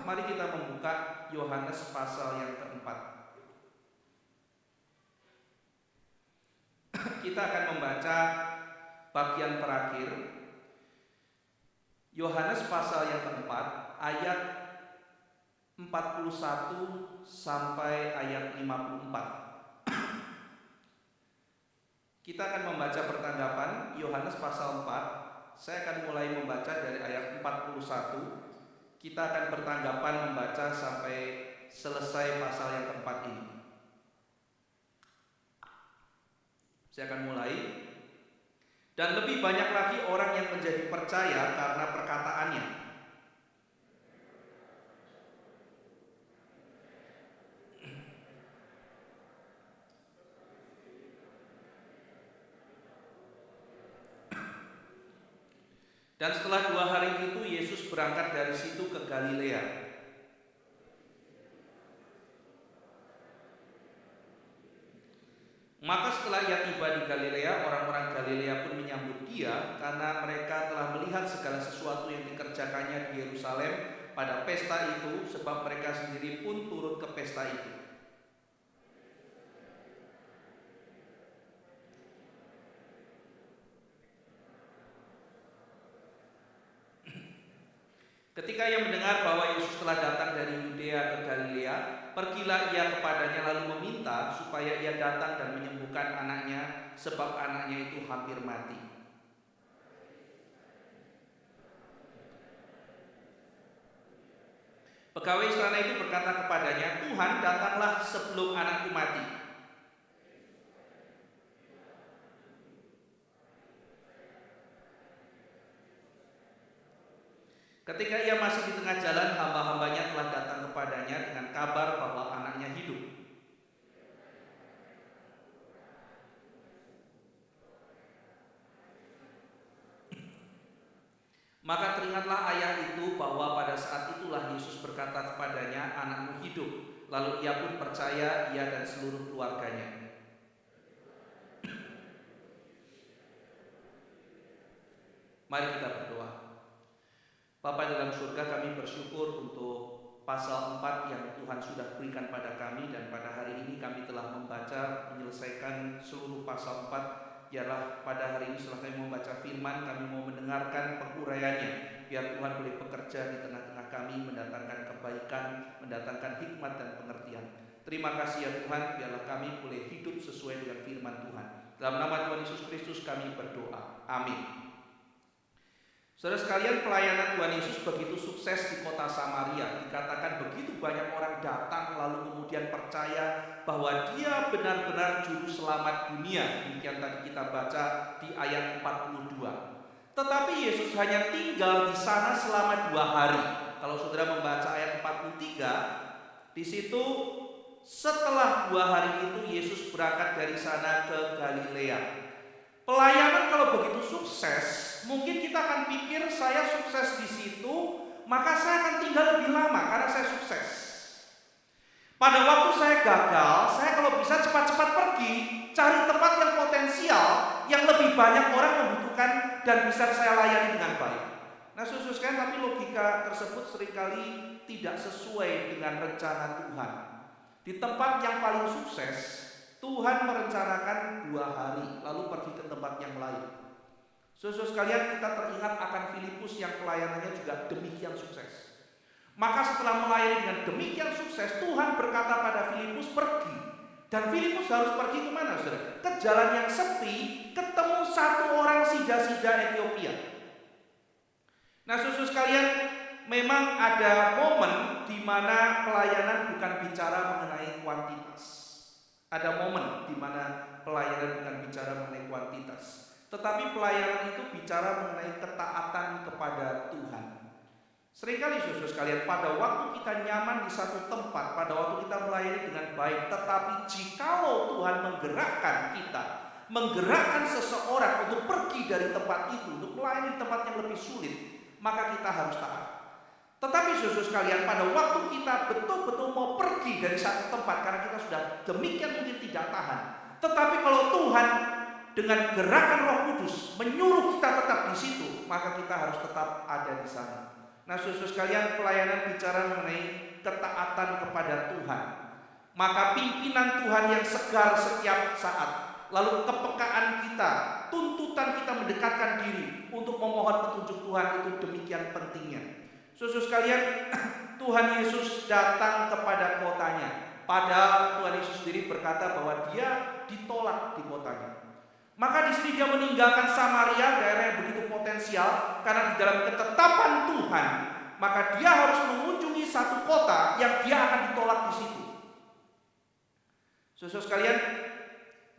mari kita membuka Yohanes pasal yang keempat. Kita akan membaca bagian terakhir Yohanes pasal yang keempat, ayat 41 sampai ayat 54. Kita akan membaca pertanggapan Yohanes pasal 4. Saya akan mulai membaca dari ayat 41. Kita akan bertanggapan membaca sampai selesai pasal yang keempat ini. Saya akan mulai. Dan lebih banyak lagi orang yang menjadi percaya karena perkataannya. Dan setelah 2 hari itu Yesus berangkat dari situ ke Galilea. Maka setelah ia tiba di Galilea, orang-orang Galilea pun menyambut dia karena mereka telah melihat segala sesuatu yang dikerjakannya di Yerusalem pada pesta itu, sebab mereka sendiri pun turut ke pesta itu. Ketika ia mendengar bahwa Yesus telah datang dari Yudea ke Galilea, pergilah ia kepadanya lalu meminta supaya ia datang dan menyembuhkan anaknya, sebab anaknya itu hampir mati. Pegawai istana itu berkata kepadanya, "Tuhan, datanglah sebelum anakku mati." Ketika ia masih di tengah jalan, hamba-hambanya telah datang kepadanya dengan kabar bahwa anaknya hidup. Maka teringatlah ayah itu bahwa pada saat itulah Yesus berkata kepadanya, "Anakmu hidup." Lalu ia pun percaya, ia dan seluruh keluarganya. Mari kita berdoa. Bapa dalam surga, kami bersyukur untuk pasal 4 yang Tuhan sudah berikan pada kami, dan pada hari ini kami telah membaca menyelesaikan seluruh pasal 4. Biarlah pada hari ini setelah kami membaca firman, kami mau mendengarkan penguraiannya. Biar Tuhan boleh bekerja di tengah-tengah kami, mendatangkan kebaikan, mendatangkan hikmat dan pengertian. Terima kasih ya Tuhan, biarlah kami boleh hidup sesuai dengan firman Tuhan. Dalam nama Tuhan Yesus Kristus kami berdoa. Amin. Saudara sekalian, pelayanan Tuhan Yesus begitu sukses di kota Samaria. Dikatakan begitu banyak orang datang lalu kemudian percaya bahwa dia benar-benar juru selamat dunia. Demikian tadi kita baca di ayat 42. Tetapi Yesus hanya tinggal di sana selama 2 hari. Kalau saudara membaca ayat 43, di situ setelah 2 hari itu Yesus berangkat dari sana ke Galilea. Pelayanan kalau begitu sukses, mungkin kita akan pikir saya sukses di situ, maka saya akan tinggal lebih lama karena saya sukses. Pada waktu saya gagal, saya kalau bisa cepat-cepat pergi, cari tempat yang potensial, yang lebih banyak orang membutuhkan dan bisa saya layani dengan baik. Nah sekalian, tapi logika tersebut seringkali tidak sesuai dengan rencana Tuhan. Di tempat yang paling sukses, Tuhan merencanakan 2 hari, lalu pergi ke tempat yang lain. Saudara sekalian, kita teringat akan Filipus yang pelayanannya juga demikian sukses. Maka setelah melayani dengan demikian sukses, Tuhan berkata pada Filipus, pergi. Dan Filipus harus pergi kemana, saudara? Ke jalan yang sepi, ketemu 1 orang sida-sida Ethiopia. Nah, saudara sekalian, memang ada momen di mana pelayanan bukan bicara mengenai kuantitas. Ada momen di mana pelayanan bukan bicara mengenai kuantitas, tetapi pelayanan itu bicara mengenai ketaatan kepada Tuhan. Seringkali saudara sekalian, pada waktu kita nyaman di satu tempat, pada waktu kita melayani dengan baik, tetapi jikalau Tuhan menggerakkan kita, menggerakkan seseorang untuk pergi dari tempat itu, untuk melayani di tempat yang lebih sulit, maka kita harus taat. Tetapi saudara sekalian, pada waktu kita betul-betul mau pergi dari satu tempat karena kita sudah demikian mungkin tidak tahan, tetapi kalau Tuhan dengan gerakan Roh Kudus menyuruh kita tetap di situ, maka kita harus tetap ada di sana. Nah, saudara sekalian, pelayanan bicara mengenai ketaatan kepada Tuhan. Maka pimpinan Tuhan yang segar setiap saat, lalu kepekaan kita, tuntutan kita mendekatkan diri untuk memohon petunjuk Tuhan itu demikian pentingnya. Saudara sekalian, Tuhan Yesus datang kepada kotanya. Padahal Tuhan Yesus sendiri berkata bahwa dia ditolak di kotanya. Maka di sini dia meninggalkan Samaria, daerah yang begitu potensial, karena di dalam ketetapan Tuhan, maka dia harus mengunjungi satu kota yang dia akan ditolak di situ. Saudara sekalian,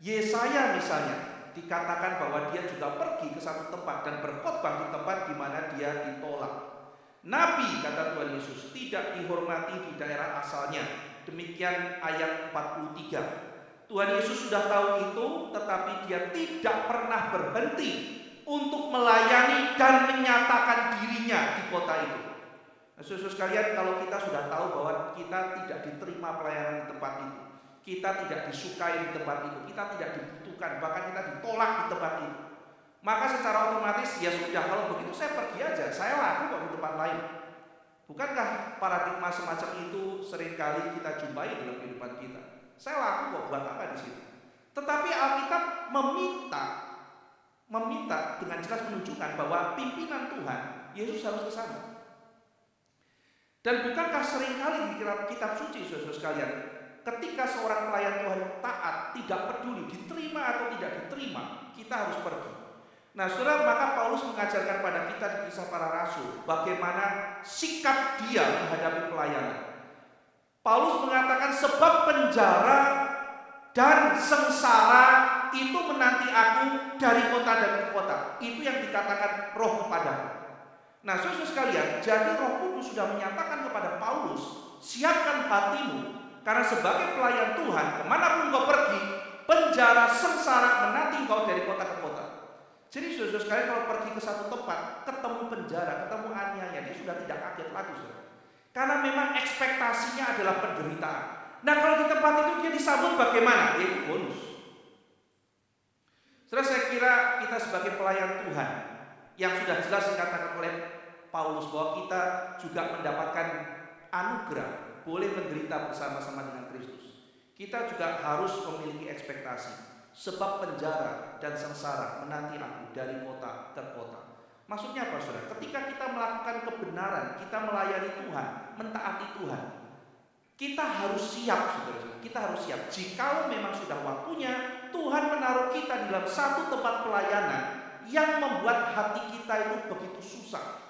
Yesaya misalnya dikatakan bahwa dia juga pergi ke satu tempat dan berkhotbah di tempat di mana dia ditolak. Nabi, kata Tuhan Yesus, tidak dihormati di daerah asalnya. Demikian ayat 43. Tuhan Yesus sudah tahu itu, tetapi dia tidak pernah berhenti untuk melayani dan menyatakan dirinya di kota itu. Nah, saudara sekalian, kalau kita sudah tahu bahwa kita tidak diterima pelayanan di tempat itu, kita tidak disukai di tempat itu, kita tidak dibutuhkan, bahkan kita ditolak di tempat itu, maka secara otomatis ya sudah, kalau begitu saya pergi aja, saya laku kok di tempat lain. Bukankah paradigma semacam itu seringkali kita jumpai dalam kehidupan kita? Saya laku kok, buat apa di situ? Tetapi Alkitab meminta dengan jelas menunjukkan bahwa pimpinan Tuhan, Yesus harus ke sana. Dan bukankah seringkali di kitab suci, saudara sekalian, ketika seorang pelayan Tuhan taat, tidak peduli diterima atau tidak diterima, kita harus pergi. Nah, saudara, maka Paulus mengajarkan pada kita di Kisah Para Rasul bagaimana sikap dia menghadapi pelayanan. Paulus mengatakan, sebab penjara dan sengsara itu menanti aku dari kota dan ke kota. Itu yang dikatakan Roh kepadaku. Nah, saudara sekalian, jadi Roh Kudus sudah menyatakan kepada Paulus, siapkan hatimu, karena sebagai pelayan Tuhan, kemanapun kau pergi, penjara sengsara menanti kau dari kota ke kota. Jadi saudara sekalian, kalau pergi ke satu tempat, ketemu penjara, ketemu aniaya, dia sudah tidak kaget lagi, saudara. Karena memang ekspektasinya adalah penderitaan. Nah, kalau di tempat itu dia disambut bagaimana? Itu bonus. Saudara, saya kira kita sebagai pelayan Tuhan yang sudah jelas dikatakan oleh Paulus bahwa kita juga mendapatkan anugerah, boleh menderita bersama-sama dengan Kristus. Kita juga harus memiliki ekspektasi. Sebab penjara dan sengsara menanti aku dari kota ke kota. Maksudnya apa, saudara? Ketika kita melakukan kebenaran, kita melayani Tuhan, mentaati Tuhan, kita harus siap, saudara. Kita harus siap. Jikalau memang sudah waktunya, Tuhan menaruh kita dalam satu tempat pelayanan yang membuat hati kita itu begitu susah.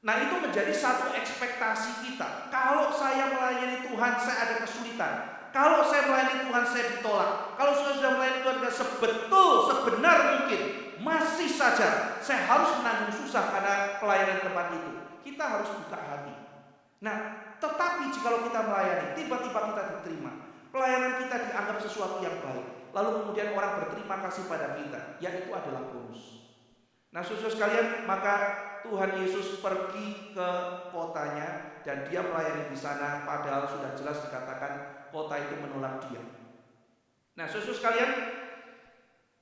Nah, itu menjadi satu ekspektasi kita. Kalau saya melayani Tuhan, saya ada kesulitan. Kalau saya melayani Tuhan, saya ditolak. Kalau saya sudah melayani Tuhan dengan sebenar mungkin, masih saja saya harus menanggung susah karena pelayanan tempat itu. Kita harus buka hati. Nah, tetapi jikalau kita melayani, tiba-tiba kita diterima, pelayanan kita dianggap sesuatu yang baik, lalu kemudian orang berterima kasih pada kita, ya itu adalah bonus. Nah, saudara sekalian, maka Tuhan Yesus pergi ke kotanya dan dia melayani di sana, padahal sudah jelas dikatakan kota itu menolak dia. Nah, saudara sekalian,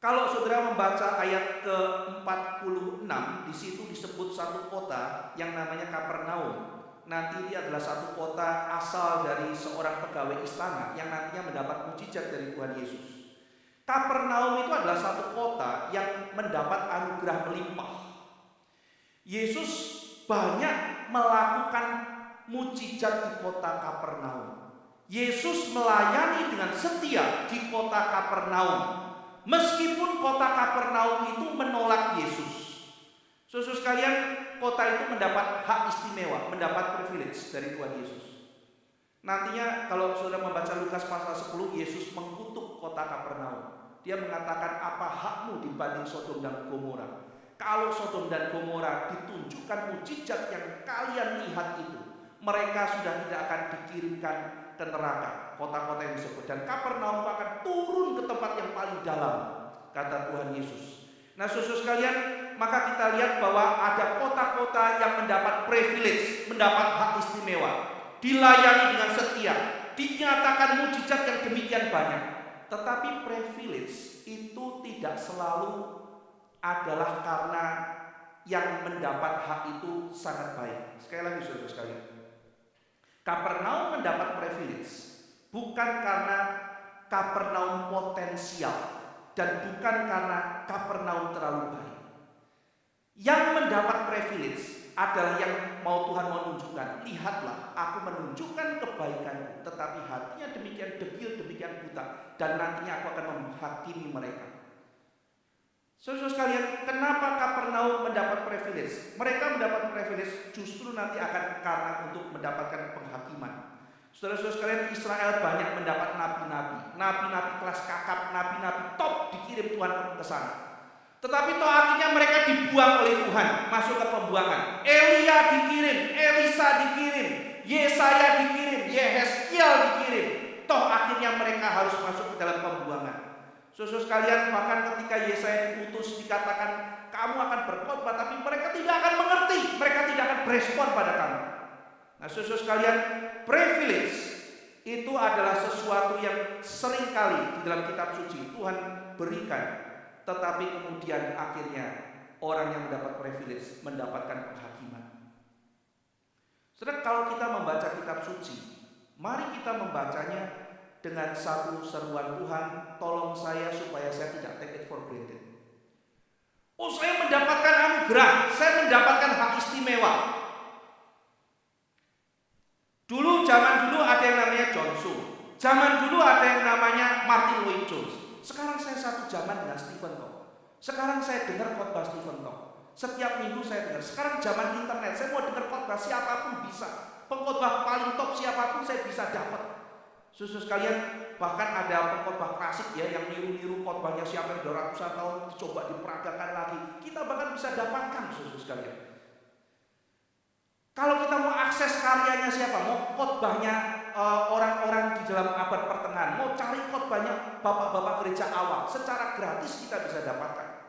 kalau saudara membaca ayat ke-46, di situ disebut satu kota yang namanya Kapernaum. Nanti ini adalah satu kota asal dari seorang pegawai istana yang nantinya mendapat mujizat dari Tuhan Yesus. Kapernaum itu adalah satu kota yang mendapat anugerah melimpah. Yesus banyak melakukan mujizat di kota Kapernaum. Yesus melayani dengan setia di kota Kapernaum, meskipun kota Kapernaum itu menolak Yesus. Saudara sekalian, kota itu mendapat hak istimewa, mendapat privilege dari Tuhan Yesus. Nantinya kalau saudara membaca Lukas pasal 10, Yesus mengutuk kota Kapernaum. Dia mengatakan, apa hakmu dibanding Sodom dan Gomora? Kalau Sodom dan Gomora ditunjukkan mujizat yang kalian lihat itu, mereka sudah tidak akan dikirimkan ke neraka, kota-kota yang disebut. Dan Kapernaum akan turun ke tempat yang paling dalam, kata Tuhan Yesus. Nah, saudara sekalian, maka kita lihat bahwa ada kota-kota yang mendapat privilege, mendapat hak istimewa, dilayani dengan setia, dinyatakan mujizat yang demikian banyak. Tetapi privilege itu tidak selalu adalah karena yang mendapat hak itu sangat baik. Sekali lagi saudara sekalian, Kapernaum mendapat privilege bukan karena Kapernaum potensial dan bukan karena Kapernaum terlalu baik. Yang mendapat privilege adalah yang mau Tuhan menunjukkan. Lihatlah, aku menunjukkan kebaikanku, tetapi hatinya demikian degil, demikian buta, dan nantinya aku akan menghakimi mereka. Saudara sekalian, kenapa Kapernaum mendapat privilege? Mereka mendapat privilege justru nanti akan karena untuk mendapatkan penghakiman. Saudara-saudara sekalian, Israel banyak mendapat nabi-nabi, nabi-nabi kelas kakap, nabi-nabi top dikirim Tuhan ke sana. Tetapi toh akhirnya mereka dibuang oleh Tuhan, masuk ke pembuangan. Elia dikirim, Elisa dikirim, Yesaya dikirim, Yehezkiel dikirim. Toh akhirnya mereka harus masuk ke dalam pembuangan. Saudara sekalian, bahkan ketika Yesaya diutus dikatakan kamu akan berkhotbah, tapi mereka tidak akan mengerti, mereka tidak akan berespon pada kamu. Nah, saudara sekalian, privilege itu adalah sesuatu yang seringkali di dalam kitab suci Tuhan berikan, tetapi kemudian akhirnya orang yang mendapat privilege mendapatkan penghakiman. Saudara, kalau kita membaca kitab suci, mari kita membacanya dengan satu seruan, Tuhan tolong saya supaya saya tidak take it for granted. Oh, saya mendapatkan anugerah, saya mendapatkan hak istimewa. Zaman dulu ada yang namanya John Sung, zaman dulu ada yang namanya Martin Lloyd Jones. Sekarang saya satu zaman dengan Stephen Tong. Sekarang saya dengar khotbah Stephen Tong. Setiap minggu saya dengar. Sekarang zaman internet, saya mau dengar khotbah siapapun bisa. Pengkhotbah paling top siapapun saya bisa dapat. Saudara sekalian, bahkan ada pengkhotbah klasik ya yang niru-niru khotbahnya siapa yang 200-an tahun dicoba diperagakan lagi. Kita bahkan bisa dapatkan, saudara sekalian. Kalau kita mau akses karyanya siapa, mau khotbahnya orang-orang di dalam abad pertengahan, mau cari khotbahnya bapak-bapak gereja awal, secara gratis kita bisa dapatkan.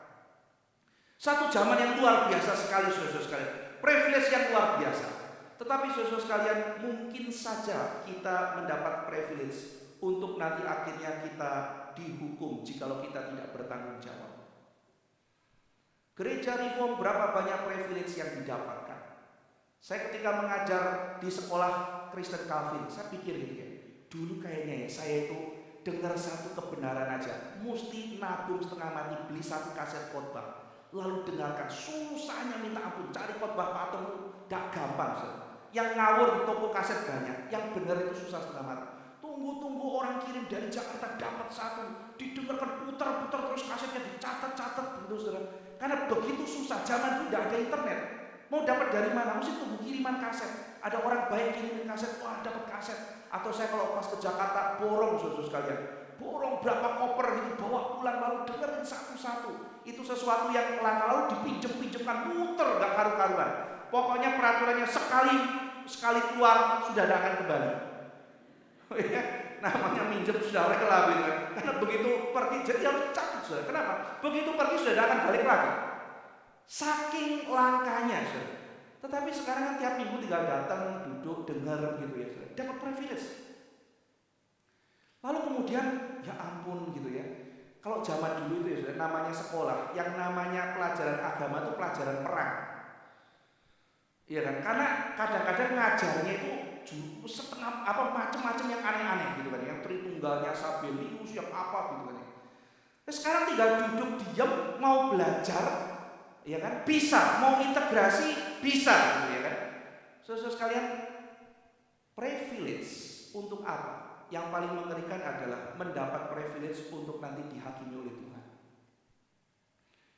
Satu zaman yang luar biasa sekali, saudara sekalian, privilege yang luar biasa. Tetapi saudara sekalian, mungkin saja kita mendapat privilege untuk nanti akhirnya kita dihukum jikalau kita tidak bertanggung jawab. Gereja Reform berapa banyak privilege yang didapatkan? Saya ketika mengajar di sekolah Kristen Calvin, saya pikir gitu ya, dulu kayaknya ya saya itu dengar satu kebenaran aja, mesti nabung setengah mati beli satu kaset khotbah, lalu dengarkan, susahnya minta ampun, cari khotbah patung gak gampang, saudara. Yang ngawur di toko kaset banyak, yang benar itu susah setengah mati. Tunggu orang kirim dari Jakarta dapat satu, didengarkan putar-putar terus kasetnya dicatat-catat gitu, saudara. Karena begitu susah, zaman dulu tidak ada internet. Mau dapat dari mana? Mesti tunggu kiriman kaset. Ada orang baik kirimin kaset, wah dapat kaset. Atau saya kalau pas ke Jakarta borong, saudara sekalian, borong berapa koper gitu, bawa pulang lalu dengerin satu-satu. Itu sesuatu yang lalu dipinjem-pinjemkan, muter gak karu-karuan. Pokoknya peraturannya sekali keluar sudah tidak akan kembali. Namanya minjem sudah rela gitu kan. Karena begitu pergi jadi harus catat sudah. Kenapa? Begitu pergi sudah tidak akan balik lagi. Saking langkanya sudah. Tetapi sekarang kan tiap minggu tinggal datang, duduk, dengar gitu ya sudah. Dapat privilege. Lalu kemudian ya ampun gitu ya. Kalau zaman dulu itu ya sudah namanya sekolah, yang namanya pelajaran agama itu pelajaran perang. Iya kan? Karena kadang-kadang ngajarnya itu setengah macam-macam yang aneh-aneh gitu kan, yang Tritunggalnya Sabelius, yang apa gitu kan. Nah, sekarang tinggal duduk diam mau belajar, ya kan? Bisa, mau integrasi bisa gitu ya kan. Saudara sekalian, privilege untuk apa? Yang paling mengerikan adalah mendapat privilege untuk nanti dihakimi oleh Tuhan.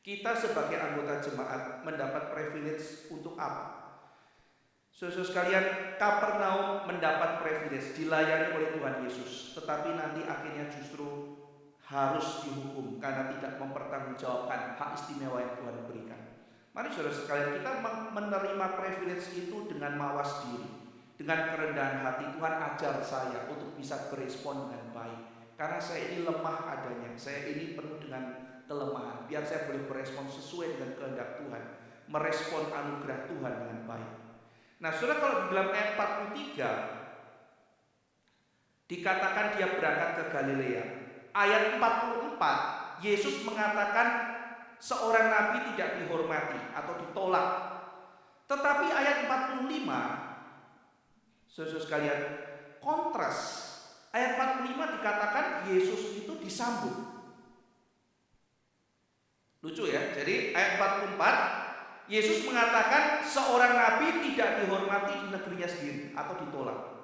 Kita sebagai anggota jemaat mendapat privilege untuk apa? Saudara sekalian, Kapernaum mendapat privilege dilayani oleh Tuhan Yesus, tetapi nanti akhirnya justru harus dihukum karena tidak mempertanggungjawabkan hak istimewa yang Tuhan berikan. Mari saudara sekalian, kita menerima privilege itu dengan mawas diri, dengan kerendahan hati. Tuhan ajar saya untuk bisa berespon dengan baik, karena saya ini lemah adanya, saya ini penuh dengan kelemahan. Biar saya boleh berespon sesuai dengan kehendak Tuhan, merespon anugerah Tuhan dengan baik. Nah, saudara, kalau di dalam ayat 43 dikatakan dia berangkat ke Galilea. Ayat 44 Yesus mengatakan seorang nabi tidak dihormati atau ditolak ditolak. Tetapi ayat 45, saudara sekalian, kontras. Ayat 45 dikatakan Yesus itu disambut. Lucu ya. Jadi ayat 44, Yesus mengatakan seorang nabi tidak dihormati di negerinya sendiri atau ditolak.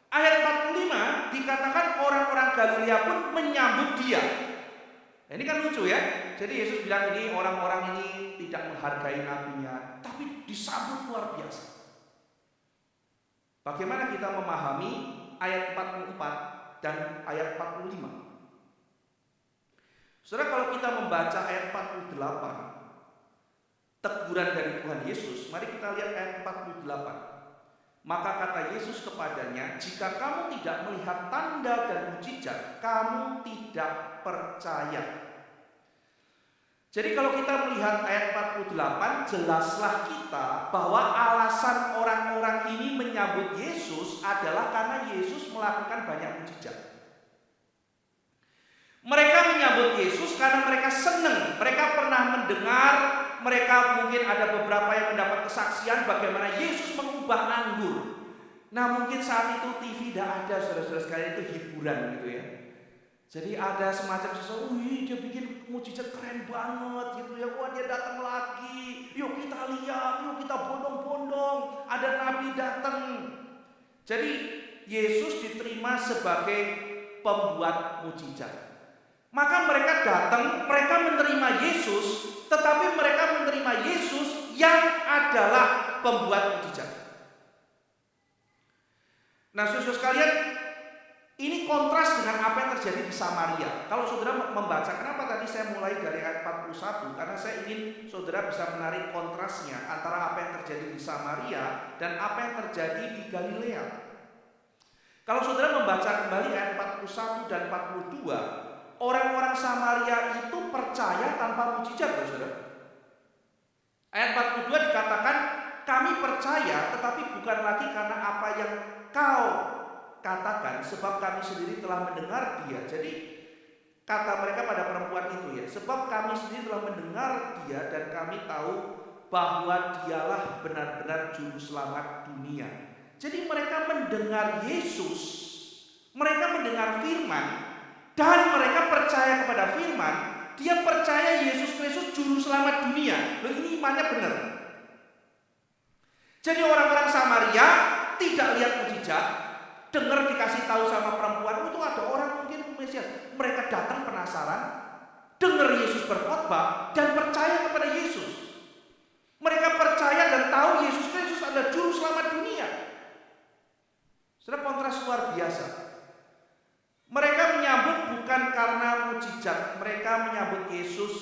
Ayat 45 dikatakan orang-orang Galilea pun menyambut dia. Ini kan lucu ya. Jadi Yesus bilang ini orang-orang ini tidak menghargai nabinya, tapi disambut luar biasa. Bagaimana kita memahami ayat 44 dan ayat 45? Saudara, kalau kita membaca ayat 48, teguran dari Tuhan Yesus, mari kita lihat ayat 48. Maka kata Yesus kepadanya, jika kamu tidak melihat tanda dan mukjizat, kamu tidak percaya. Jadi kalau kita melihat ayat 48, jelaslah kita bahwa alasan orang-orang ini menyambut Yesus adalah karena Yesus melakukan banyak mukjizat. Mereka menyambut Yesus karena mereka senang, mereka pernah mendengar, mereka mungkin ada beberapa yang mendapat kesaksian bagaimana Yesus mengubah anggur. Nah mungkin saat itu TV tidak ada, saudara-saudara sekalian, itu hiburan gitu ya. Jadi ada semacam sesuatu, wih dia bikin mukjizat keren banget gitu ya. Wah dia datang lagi, yuk kita lihat, yuk kita bondong-bondong, ada nabi datang. Jadi Yesus diterima sebagai pembuat mukjizat. Maka mereka datang, mereka menerima Yesus, tetapi mereka menerima Yesus yang adalah pembuat mukjizat. Nah saudara sekalian, ini kontras dengan apa yang terjadi di Samaria. Kalau saudara membaca, kenapa tadi saya mulai dari ayat 41? Karena saya ingin saudara bisa menarik kontrasnya antara apa yang terjadi di Samaria dan apa yang terjadi di Galilea. Kalau saudara membaca kembali ayat 41 dan 42, orang-orang Samaria itu percaya tanpa mukjizat, saudara. Ayat 42 dikatakan, kami percaya tetapi bukan lagi karena apa yang kau katakan, sebab kami sendiri telah mendengar dia. Jadi kata mereka pada perempuan itu ya, sebab kami sendiri telah mendengar dia dan kami tahu bahwa dialah benar-benar juru selamat dunia. Jadi mereka mendengar Yesus, mereka mendengar firman, dan mereka percaya kepada firman. Dia percaya Yesus Kristus juru selamat dunia. Loh, ini imannya benar. Jadi orang-orang Samaria tidak lihat mukjizat, dengar dikasih tahu sama perempuan itu ada orang mungkin Mesias. Mereka datang penasaran, dengar Yesus berkhotbah dan percaya kepada Yesus. Mereka percaya dan tahu Yesus Kristus adalah juru selamat dunia. Sudah kontras luar biasa. Mereka menyambut bukan karena mukjizat, mereka menyambut Yesus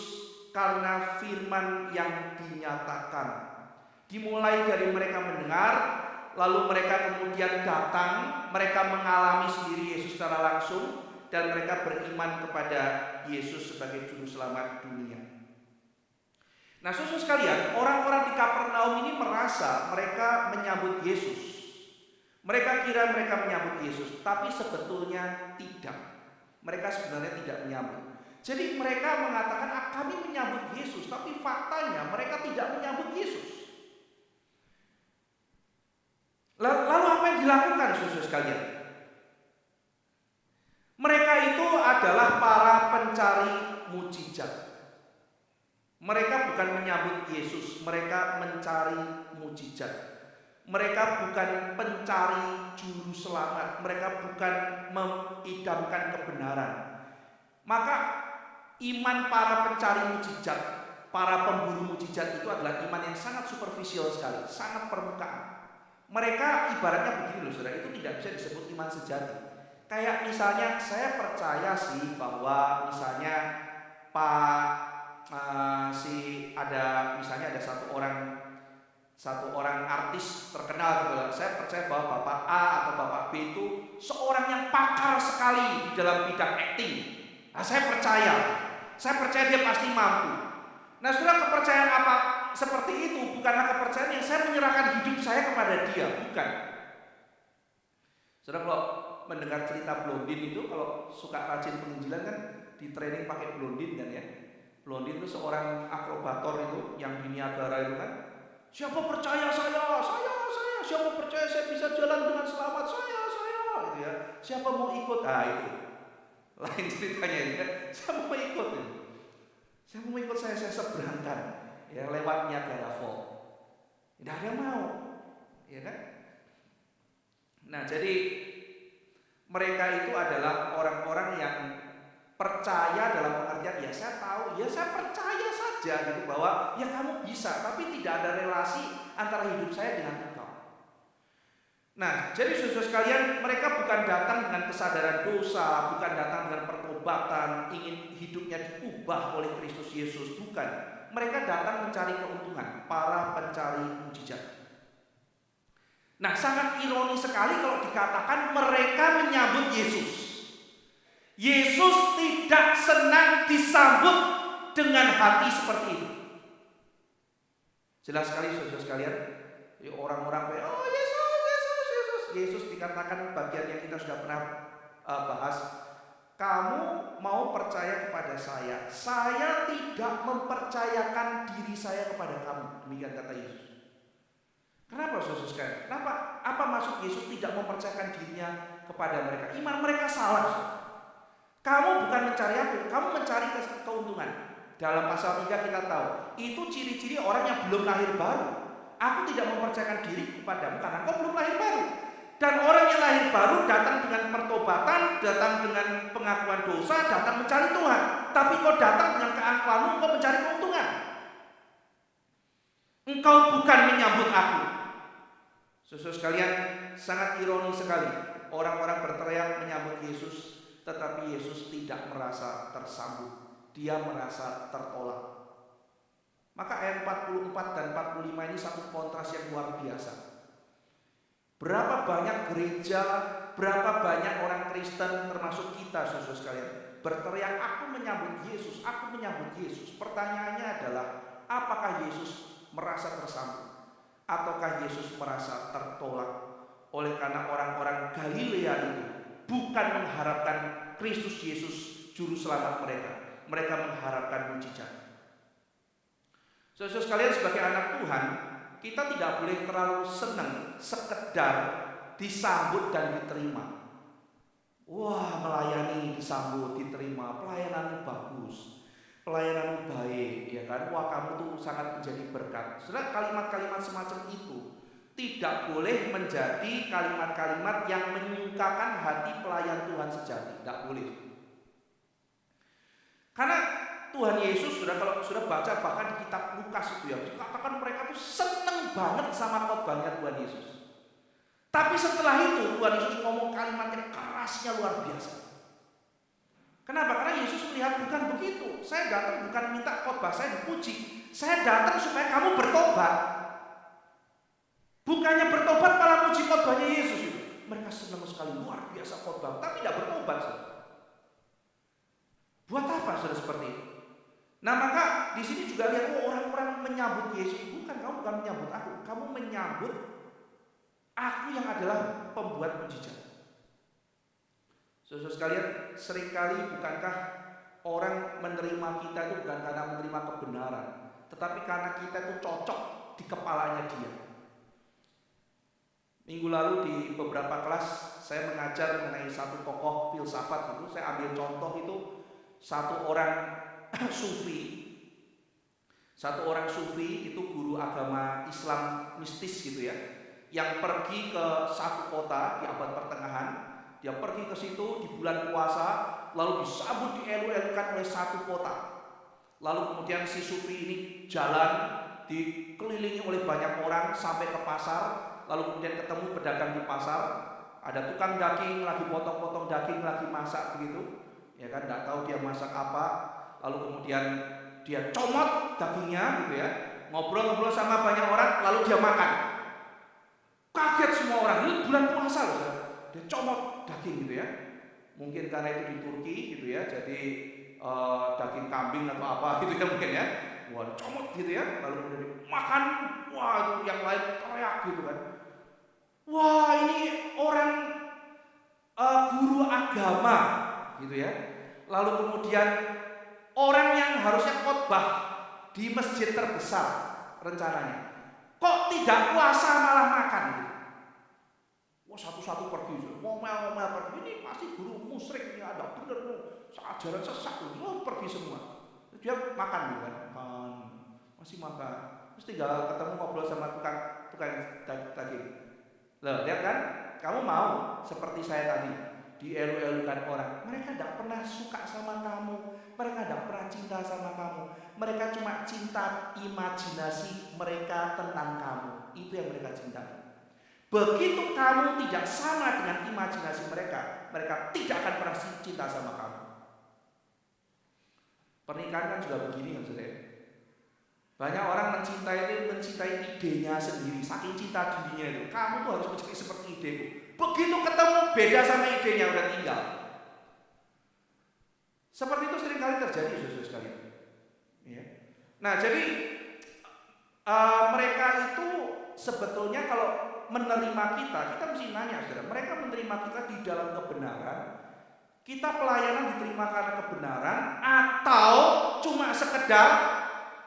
karena firman yang dinyatakan. Dimulai dari mereka mendengar, lalu mereka kemudian datang, mereka mengalami sendiri Yesus secara langsung, dan mereka beriman kepada Yesus sebagai juru selamat dunia. Nah saudara sekalian, orang-orang di Kapernaum ini merasa mereka menyambut Yesus. Mereka kira mereka menyambut Yesus, tapi sebetulnya tidak. Mereka sebenarnya tidak menyambut. Jadi mereka mengatakan, kami menyambut Yesus, tapi faktanya mereka tidak menyambut Yesus. Lalu apa yang dilakukan saudara sekalian? Mereka itu adalah para pencari mukjizat. Mereka bukan menyambut Yesus, mereka mencari mukjizat. Mereka bukan pencari juru selamat, mereka bukan mengidamkan kebenaran. Maka iman para pencari mukjizat, para pemburu mukjizat itu adalah iman yang sangat superficial sekali, sangat permukaan. Mereka ibaratnya begini loh saudara, itu tidak bisa disebut iman sejati. Kayak misalnya saya percaya sih bahwa misalnya ada satu orang artis terkenal gitu loh. Saya percaya bahwa Bapak A atau Bapak B itu seorang yang pakar sekali di dalam bidang acting. Nah, saya percaya dia pasti mampu. Nah, saudara, kepercayaan apa seperti itu bukanlah kepercayaan yang saya menyerahkan hidup saya kepada dia, bukan. Saudara, kalau mendengar cerita Blondin itu, kalau suka rajin penginjilan kan di training pakai Blondin kan ya. Blondin itu seorang akrobator itu yang di Niagara itu kan. Siapa percaya saya. Siapa percaya saya bisa jalan dengan selamat, saya, gitu ya. Siapa mau ikut? Itu lain ceritanya ini kan. Siapa mau ikut? Siapa mau ikut saya seberangkan ya lewat Niagara Falls. Tidak ada yang mau, ya kan? Nah, jadi mereka itu adalah orang-orang yang percaya dalam pengertian ya saya tahu, ya saya percaya saja gitu bahwa ya kamu bisa, tapi tidak ada relasi antara hidup saya dengan engkau. Nah, jadi saudara sekalian, mereka bukan datang dengan kesadaran dosa, bukan datang dengan pertobatan, ingin hidupnya diubah oleh Kristus Yesus, bukan. Mereka datang mencari keuntungan, para pencari mujizat. Nah, sangat ironis sekali kalau dikatakan mereka menyambut Yesus. Yesus tidak senang disambut dengan hati seperti itu. Jelas sekali saudara sekalian, orang-orang oh Yesus dikatakan bagian yang kita sudah pernah bahas. Kamu mau percaya kepada saya tidak mempercayakan diri saya kepada kamu. Demikian kata Yesus. Kenapa saudara sekalian? Kenapa? Apa maksud Yesus tidak mempercayakan dirinya kepada mereka? Iman mereka salah. Kamu bukan mencari aku, kamu mencari keuntungan. Dalam pasal 3 kita tahu, itu ciri-ciri orang yang belum lahir baru. Aku tidak mempercayakan diri kepadamu karena kau belum lahir baru. Dan orang yang lahir baru datang dengan pertobatan, datang dengan pengakuan dosa, datang mencari Tuhan. Tapi kau datang dengan keakuanmu, kau mencari keuntungan. Engkau bukan menyambut aku. Saudara sekalian, sangat ironis sekali. Orang-orang berteriak menyambut Yesus, tetapi Yesus tidak merasa tersambut. Dia merasa tertolak. Maka ayat 44 dan 45 ini satu kontras yang luar biasa. Berapa banyak gereja, berapa banyak orang Kristen termasuk kita saudara sekalian berteriak aku menyambut Yesus, aku menyambut Yesus. Pertanyaannya adalah apakah Yesus merasa tersambut ataukah Yesus merasa tertolak oleh karena orang-orang Galilea itu bukan mengharapkan Kristus Yesus juru selamat mereka. Mereka mengharapkan mujizat. Saudara sekalian sebagai anak Tuhan, kita tidak boleh terlalu senang sekedar disambut dan diterima. Wah, melayani disambut, diterima, pelayananmu bagus, pelayananmu baik, ya kan? Wah, kamu tuh sangat menjadi berkat. Saudara, kalimat-kalimat semacam itu tidak boleh menjadi kalimat-kalimat yang menyukakan hati pelayan Tuhan sejati. Tidak boleh. Karena Tuhan Yesus kalau sudah baca bahkan di kitab Lukas itu ya, dikatakan mereka tuh seneng banget sama khotbahnya Tuhan Yesus. Tapi setelah itu Tuhan Yesus ngomong kalimat yang kerasnya luar biasa. Kenapa? Karena Yesus melihat bukan begitu. Saya datang bukan minta khotbah saya dipuji. Saya datang supaya kamu bertobat. Bukannya bertobat malah puji khotbahnya Yesus. Mereka senang sekali luar biasa khotbah, tapi tidak bertobat. Buat apa saudara seperti itu? Nah, maka di sini juga lihat orang-orang menyambut Yesus. Kamu bukan menyambut aku, kamu menyambut aku yang adalah pembuat mujizat. Saudara sekalian, seringkali bukankah orang menerima kita itu bukan karena menerima kebenaran, tetapi karena kita itu cocok di kepalanya dia. Minggu lalu di beberapa kelas saya mengajar mengenai satu tokoh filsafat itu. Saya ambil contoh itu satu orang sufi. Satu orang sufi itu guru agama Islam mistis gitu ya, yang pergi ke satu kota di abad pertengahan. Dia pergi ke situ di bulan puasa, lalu disambut dielu-elukan oleh satu kota. Lalu kemudian si sufi ini jalan dikelilingi oleh banyak orang sampai ke pasar, lalu kemudian ketemu pedagang di pasar, ada tukang daging lagi potong-potong daging lagi masak begitu. Ya kan, enggak tahu dia masak apa. Lalu kemudian dia comot dagingnya gitu ya, ngobrol-ngobrol sama banyak orang, lalu dia makan. Kaget semua orang, ini bulan puasa loh. Dia comot daging gitu ya. Mungkin karena itu di Turki gitu ya, jadi daging kambing atau apa gitu ya mungkin ya. Wah, comot gitu ya, lalu kemudian makan. Wah, itu yang lain teriak gitu kan. Wah, ini orang guru agama gitu ya. Lalu kemudian orang yang harusnya khotbah di masjid terbesar rencananya, kok tidak puasa malah makan gitu. Wah, satu-satu pergi, ngomel-ngomel pergi, ini pasti guru musyrik ini ada bener, ajaran sesat, pergi semua. Dia makan gitu kan, masih makan. Terus tinggal ketemu ngobrol sama tukang daging. Loh, lihat kan, kamu mau seperti saya tadi, dielu-elukan orang. Mereka tidak pernah suka sama kamu, mereka tidak pernah cinta sama kamu. Mereka cuma cinta imajinasi mereka tentang kamu. Itu yang mereka cintai. Begitu kamu tidak sama dengan imajinasi mereka, mereka tidak akan pernah cinta sama kamu. Pernikahan kan juga begini kan saudara. Banyak orang mencintai idenya sendiri, saking cinta dirinya itu. Kamu tuh harus menjadi seperti ideku. Begitu ketemu beda sama idenya udah tinggal. Seperti itu sering kali terjadi saudara sekalian. Ya. Nah jadi mereka itu sebetulnya kalau menerima kita mesti nanya saudara, mereka menerima kita di dalam kebenaran, kita pelayanan diterima karena kebenaran, atau cuma sekedar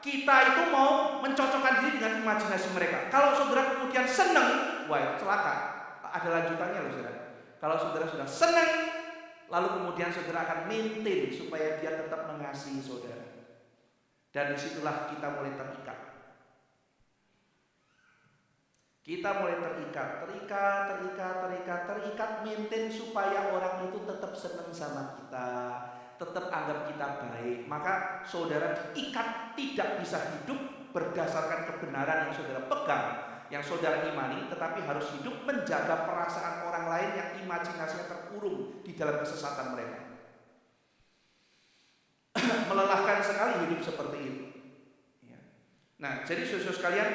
kita itu mau mencocokkan diri dengan imajinasi mereka. Kalau saudara kemudian senang, wah itu celaka, ada lanjutannya loh saudara. Kalau saudara sudah senang, lalu kemudian saudara akan maintain supaya dia tetap mengasihi saudara, dan disitulah kita mulai terikat. Kita mulai terikat, maintain supaya orang itu tetap senang sama kita, tetap anggap kita baik. Maka saudara diikat, tidak bisa hidup berdasarkan kebenaran yang saudara pegang, yang saudara imani, tetapi harus hidup menjaga perasaan orang lain yang imajinasinya terkurung di dalam kesesatan mereka. Melelahkan sekali hidup seperti itu. Nah, jadi saudara sekalian,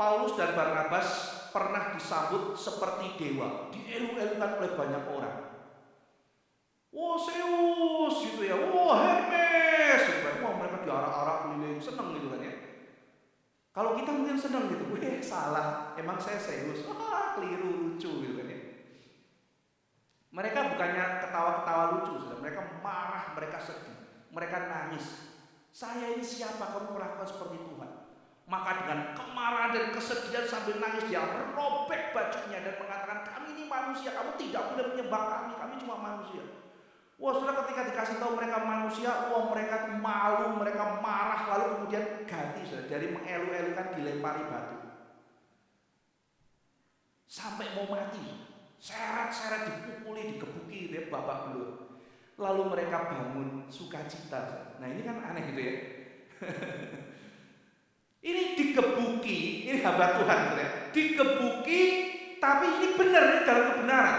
Paulus dan Barnabas pernah disambut seperti dewa, dielu-elukan oleh banyak orang. Wah, Zeus gitu ya, wah Hermes gitu kan. Wah, mereka diarak-arak keliling, seneng gitu kan ya. Kalau kita mungkin seneng gitu, salah, emang saya Zeus, keliru, lucu gitu kan ya. Mereka bukannya ketawa-ketawa lucu, mereka marah, mereka sedih, mereka nangis. Saya ini siapa kamu melakukan seperti Tuhan? Maka dengan kemarahan dan kesedihan sambil nangis dia merobek bajunya dan mengatakan, kami ini manusia, kamu tidak boleh menyembah kami cuma manusia. Wah, saudara, ketika dikasih tahu mereka manusia, wah mereka malu, mereka marah, lalu kemudian ganti saudara, dari mengelu-elukan dilempari batu. Sampai mau mati, seret-seret dipukuli, digebuki, dia babak belur. Lalu mereka bangun sukacita. Nah ini kan aneh gitu ya. Ini digebuki, ini hamba Tuhan, digebuki, tapi ini benar, ini dalam kebenaran.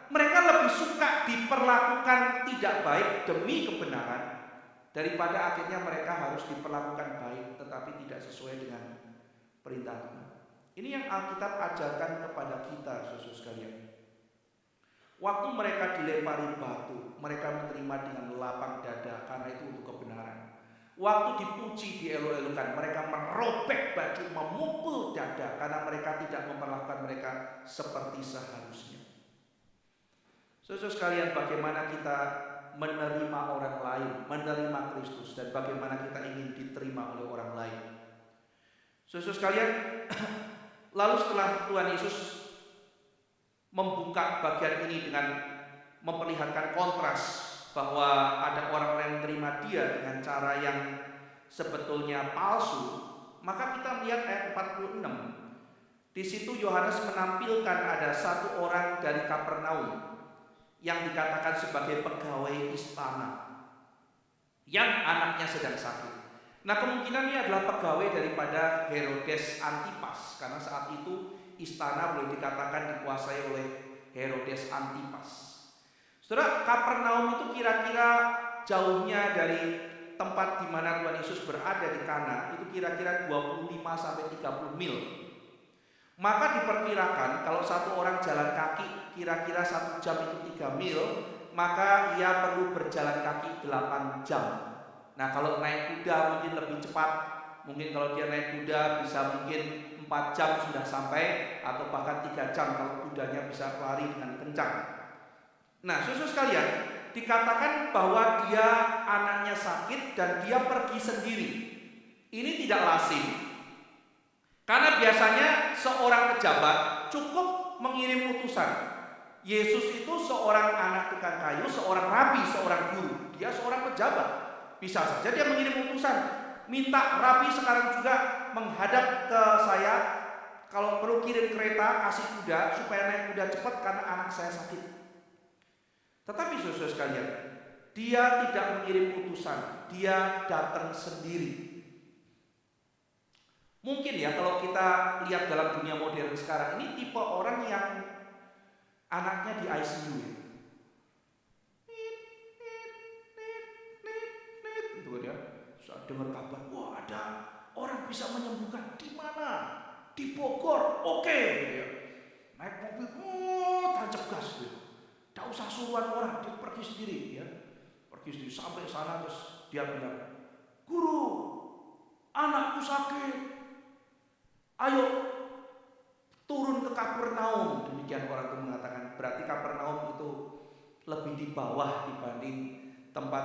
Mereka lebih suka diperlakukan tidak baik demi kebenaran daripada akhirnya mereka harus diperlakukan baik tetapi tidak sesuai dengan perintah Tuhan. Ini yang Alkitab ajarkan kepada kita, saudara sekalian. Waktu mereka dilempari batu, mereka menerima dengan lapang dada karena itu untuk kebenaran. Waktu dipuji, dielu-elukan, mereka merobek baju, memukul dada karena mereka tidak memperlakukan mereka seperti seharusnya. Saudara sekalian, bagaimana kita menerima orang lain, menerima Kristus, dan bagaimana kita ingin diterima oleh orang lain. Saudara sekalian, lalu setelah Tuhan Yesus membuka bagian ini dengan memperlihatkan kontras bahwa ada orang-orang yang menerima dia dengan cara yang sebetulnya palsu, maka kita melihat ayat 46. Di situ Yohanes menampilkan ada satu orang dari Kapernaum yang dikatakan sebagai pegawai istana yang anaknya sedang sakit. Nah, kemungkinan ini adalah pegawai daripada Herodes Antipas, karena saat itu istana boleh dikatakan dikuasai oleh Herodes Antipas. Saudara, Kapernaum itu kira-kira jauhnya dari tempat di mana Tuhan Yesus berada di Kana itu kira-kira 25 sampai 30 mil. Maka diperkirakan kalau satu orang jalan kaki kira-kira 1 jam itu 3 mil, maka ia perlu berjalan kaki 8 jam. Nah, kalau naik kuda mungkin lebih cepat. Mungkin kalau dia naik kuda bisa mungkin 4 jam sudah sampai, atau bahkan 3 jam kalau kudanya bisa lari dengan kencang. Nah, saudara sekalian, dikatakan bahwa dia anaknya sakit dan dia pergi sendiri. Ini tidak lazim. Karena biasanya seorang pejabat cukup mengirim utusan. Yesus itu seorang anak tukang kayu, seorang rabi, seorang guru. Dia seorang pejabat. Bisa saja dia mengirim utusan, minta rabi sekarang juga menghadap ke saya. Kalau perlu kirim kereta, kasih kuda supaya naik kuda cepat karena anak saya sakit. Tetapi saudara sekalian, dia tidak mengirim utusan, dia datang sendiri. Mungkin ya kalau kita lihat dalam dunia modern sekarang ini tipe orang yang anaknya di ICU ya. Itu dia saat dengar kabar, wah ada orang bisa menyembuhkan. Di mana? Di Bogor. Oke, gitu ya. Naik mobil, tancap gas gitu. Tidak usah suruhan orang, dia pergi sendiri ya. Pergi sendiri sampai sana terus dia bilang, "Guru, anakku sakit. Ayo turun ke Kapernaum." Demikian orang itu mengatakan. Berarti Kapernaum itu lebih di bawah dibanding tempat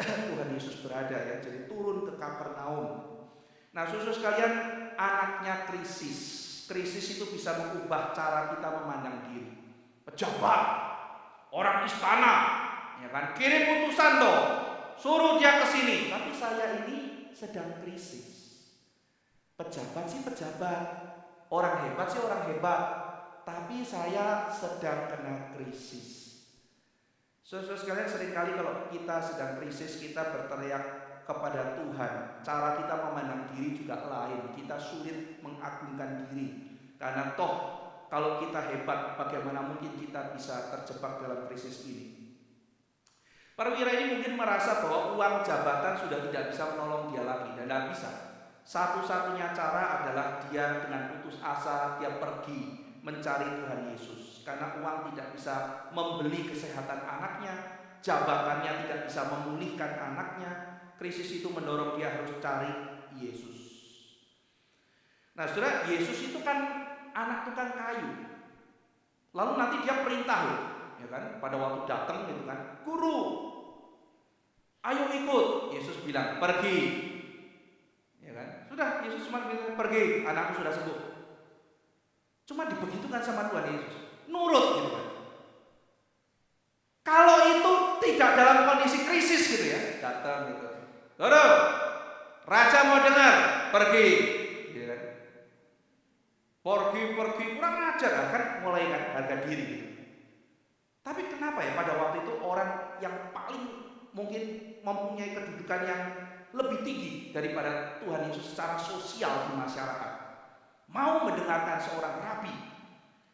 Tuhan Yesus berada ya. Jadi turun ke Kapernaum. Nah, saudara sekalian, anaknya krisis. Krisis itu bisa mengubah cara kita memandang diri. Pejabat, orang istana, ya kan, kirim utusan dong, suruh dia ke sini. Tapi saya ini sedang krisis. Pejabat sih pejabat, orang hebat sih orang hebat, tapi saya sedang kena krisis. Saudara sekalian, seringkali kalau kita sedang krisis, kita berteriak kepada Tuhan. Cara kita memandang diri juga lain. Kita sulit mengagungkan diri. Karena toh kalau kita hebat, bagaimana mungkin kita bisa terjebak dalam krisis ini? Perwira ini mungkin merasa bahwa uang jabatan sudah tidak bisa menolong dia lagi. Dan tidak bisa. Satu-satunya cara adalah dia dengan putus asa, dia pergi mencari Tuhan Yesus. Karena uang tidak bisa membeli kesehatan anaknya, jabatannya tidak bisa memulihkan anaknya. Krisis itu mendorong dia harus cari Yesus. Nah, saudara, Yesus itu kan anak tukang kayu. Lalu nanti dia perintah loh, ya kan? Pada waktu datang gitu kan, "Guru, ayo ikut." Yesus bilang, "Pergi." Ya kan? Sudah, Yesus cuma bilang, "Pergi, anakku sudah sembuh." Cuma dibegitukan sama Tuhan Yesus. Nurut gitu kan. Kalau itu tidak dalam kondisi krisis gitu ya, datang gitu. "Guru, raja mau dengar, pergi." Ya kan? Pergi, kurang ajar kan, mulai kan harga diri gitu. Tapi kenapa ya pada waktu itu orang yang paling mungkin mempunyai kedudukan yang lebih tinggi daripada Tuhan Yesus secara sosial di masyarakat, mau mendengarkan seorang rabi,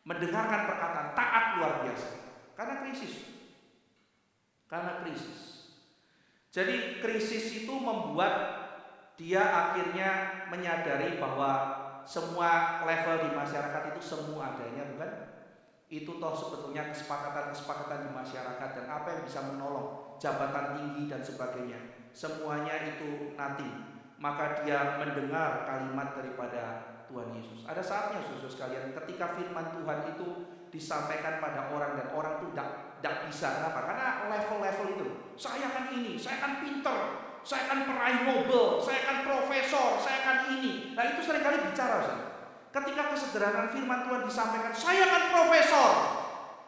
mendengarkan perkataan taat luar biasa? Karena krisis. Karena krisis. Jadi krisis itu membuat dia akhirnya menyadari bahwa semua level di masyarakat itu semu adanya, bukan? Itu toh sebetulnya kesepakatan-kesepakatan di masyarakat, dan apa yang bisa menolong, jabatan tinggi dan sebagainya, semuanya itu nothing. Maka dia mendengar kalimat daripada Tuhan Yesus. Ada saatnya saudara sekalian, ketika firman Tuhan itu disampaikan pada orang dan orang itu tidak bisa. Kenapa? Karena level-level itu. Saya akan ini, saya akan pinter, saya akan peraih Nobel, saya akan profesor, saya akan ini. Nah, itu seringkali bicara, Ustaz. Ketika kesederhanaan firman Tuhan disampaikan, saya akan profesor,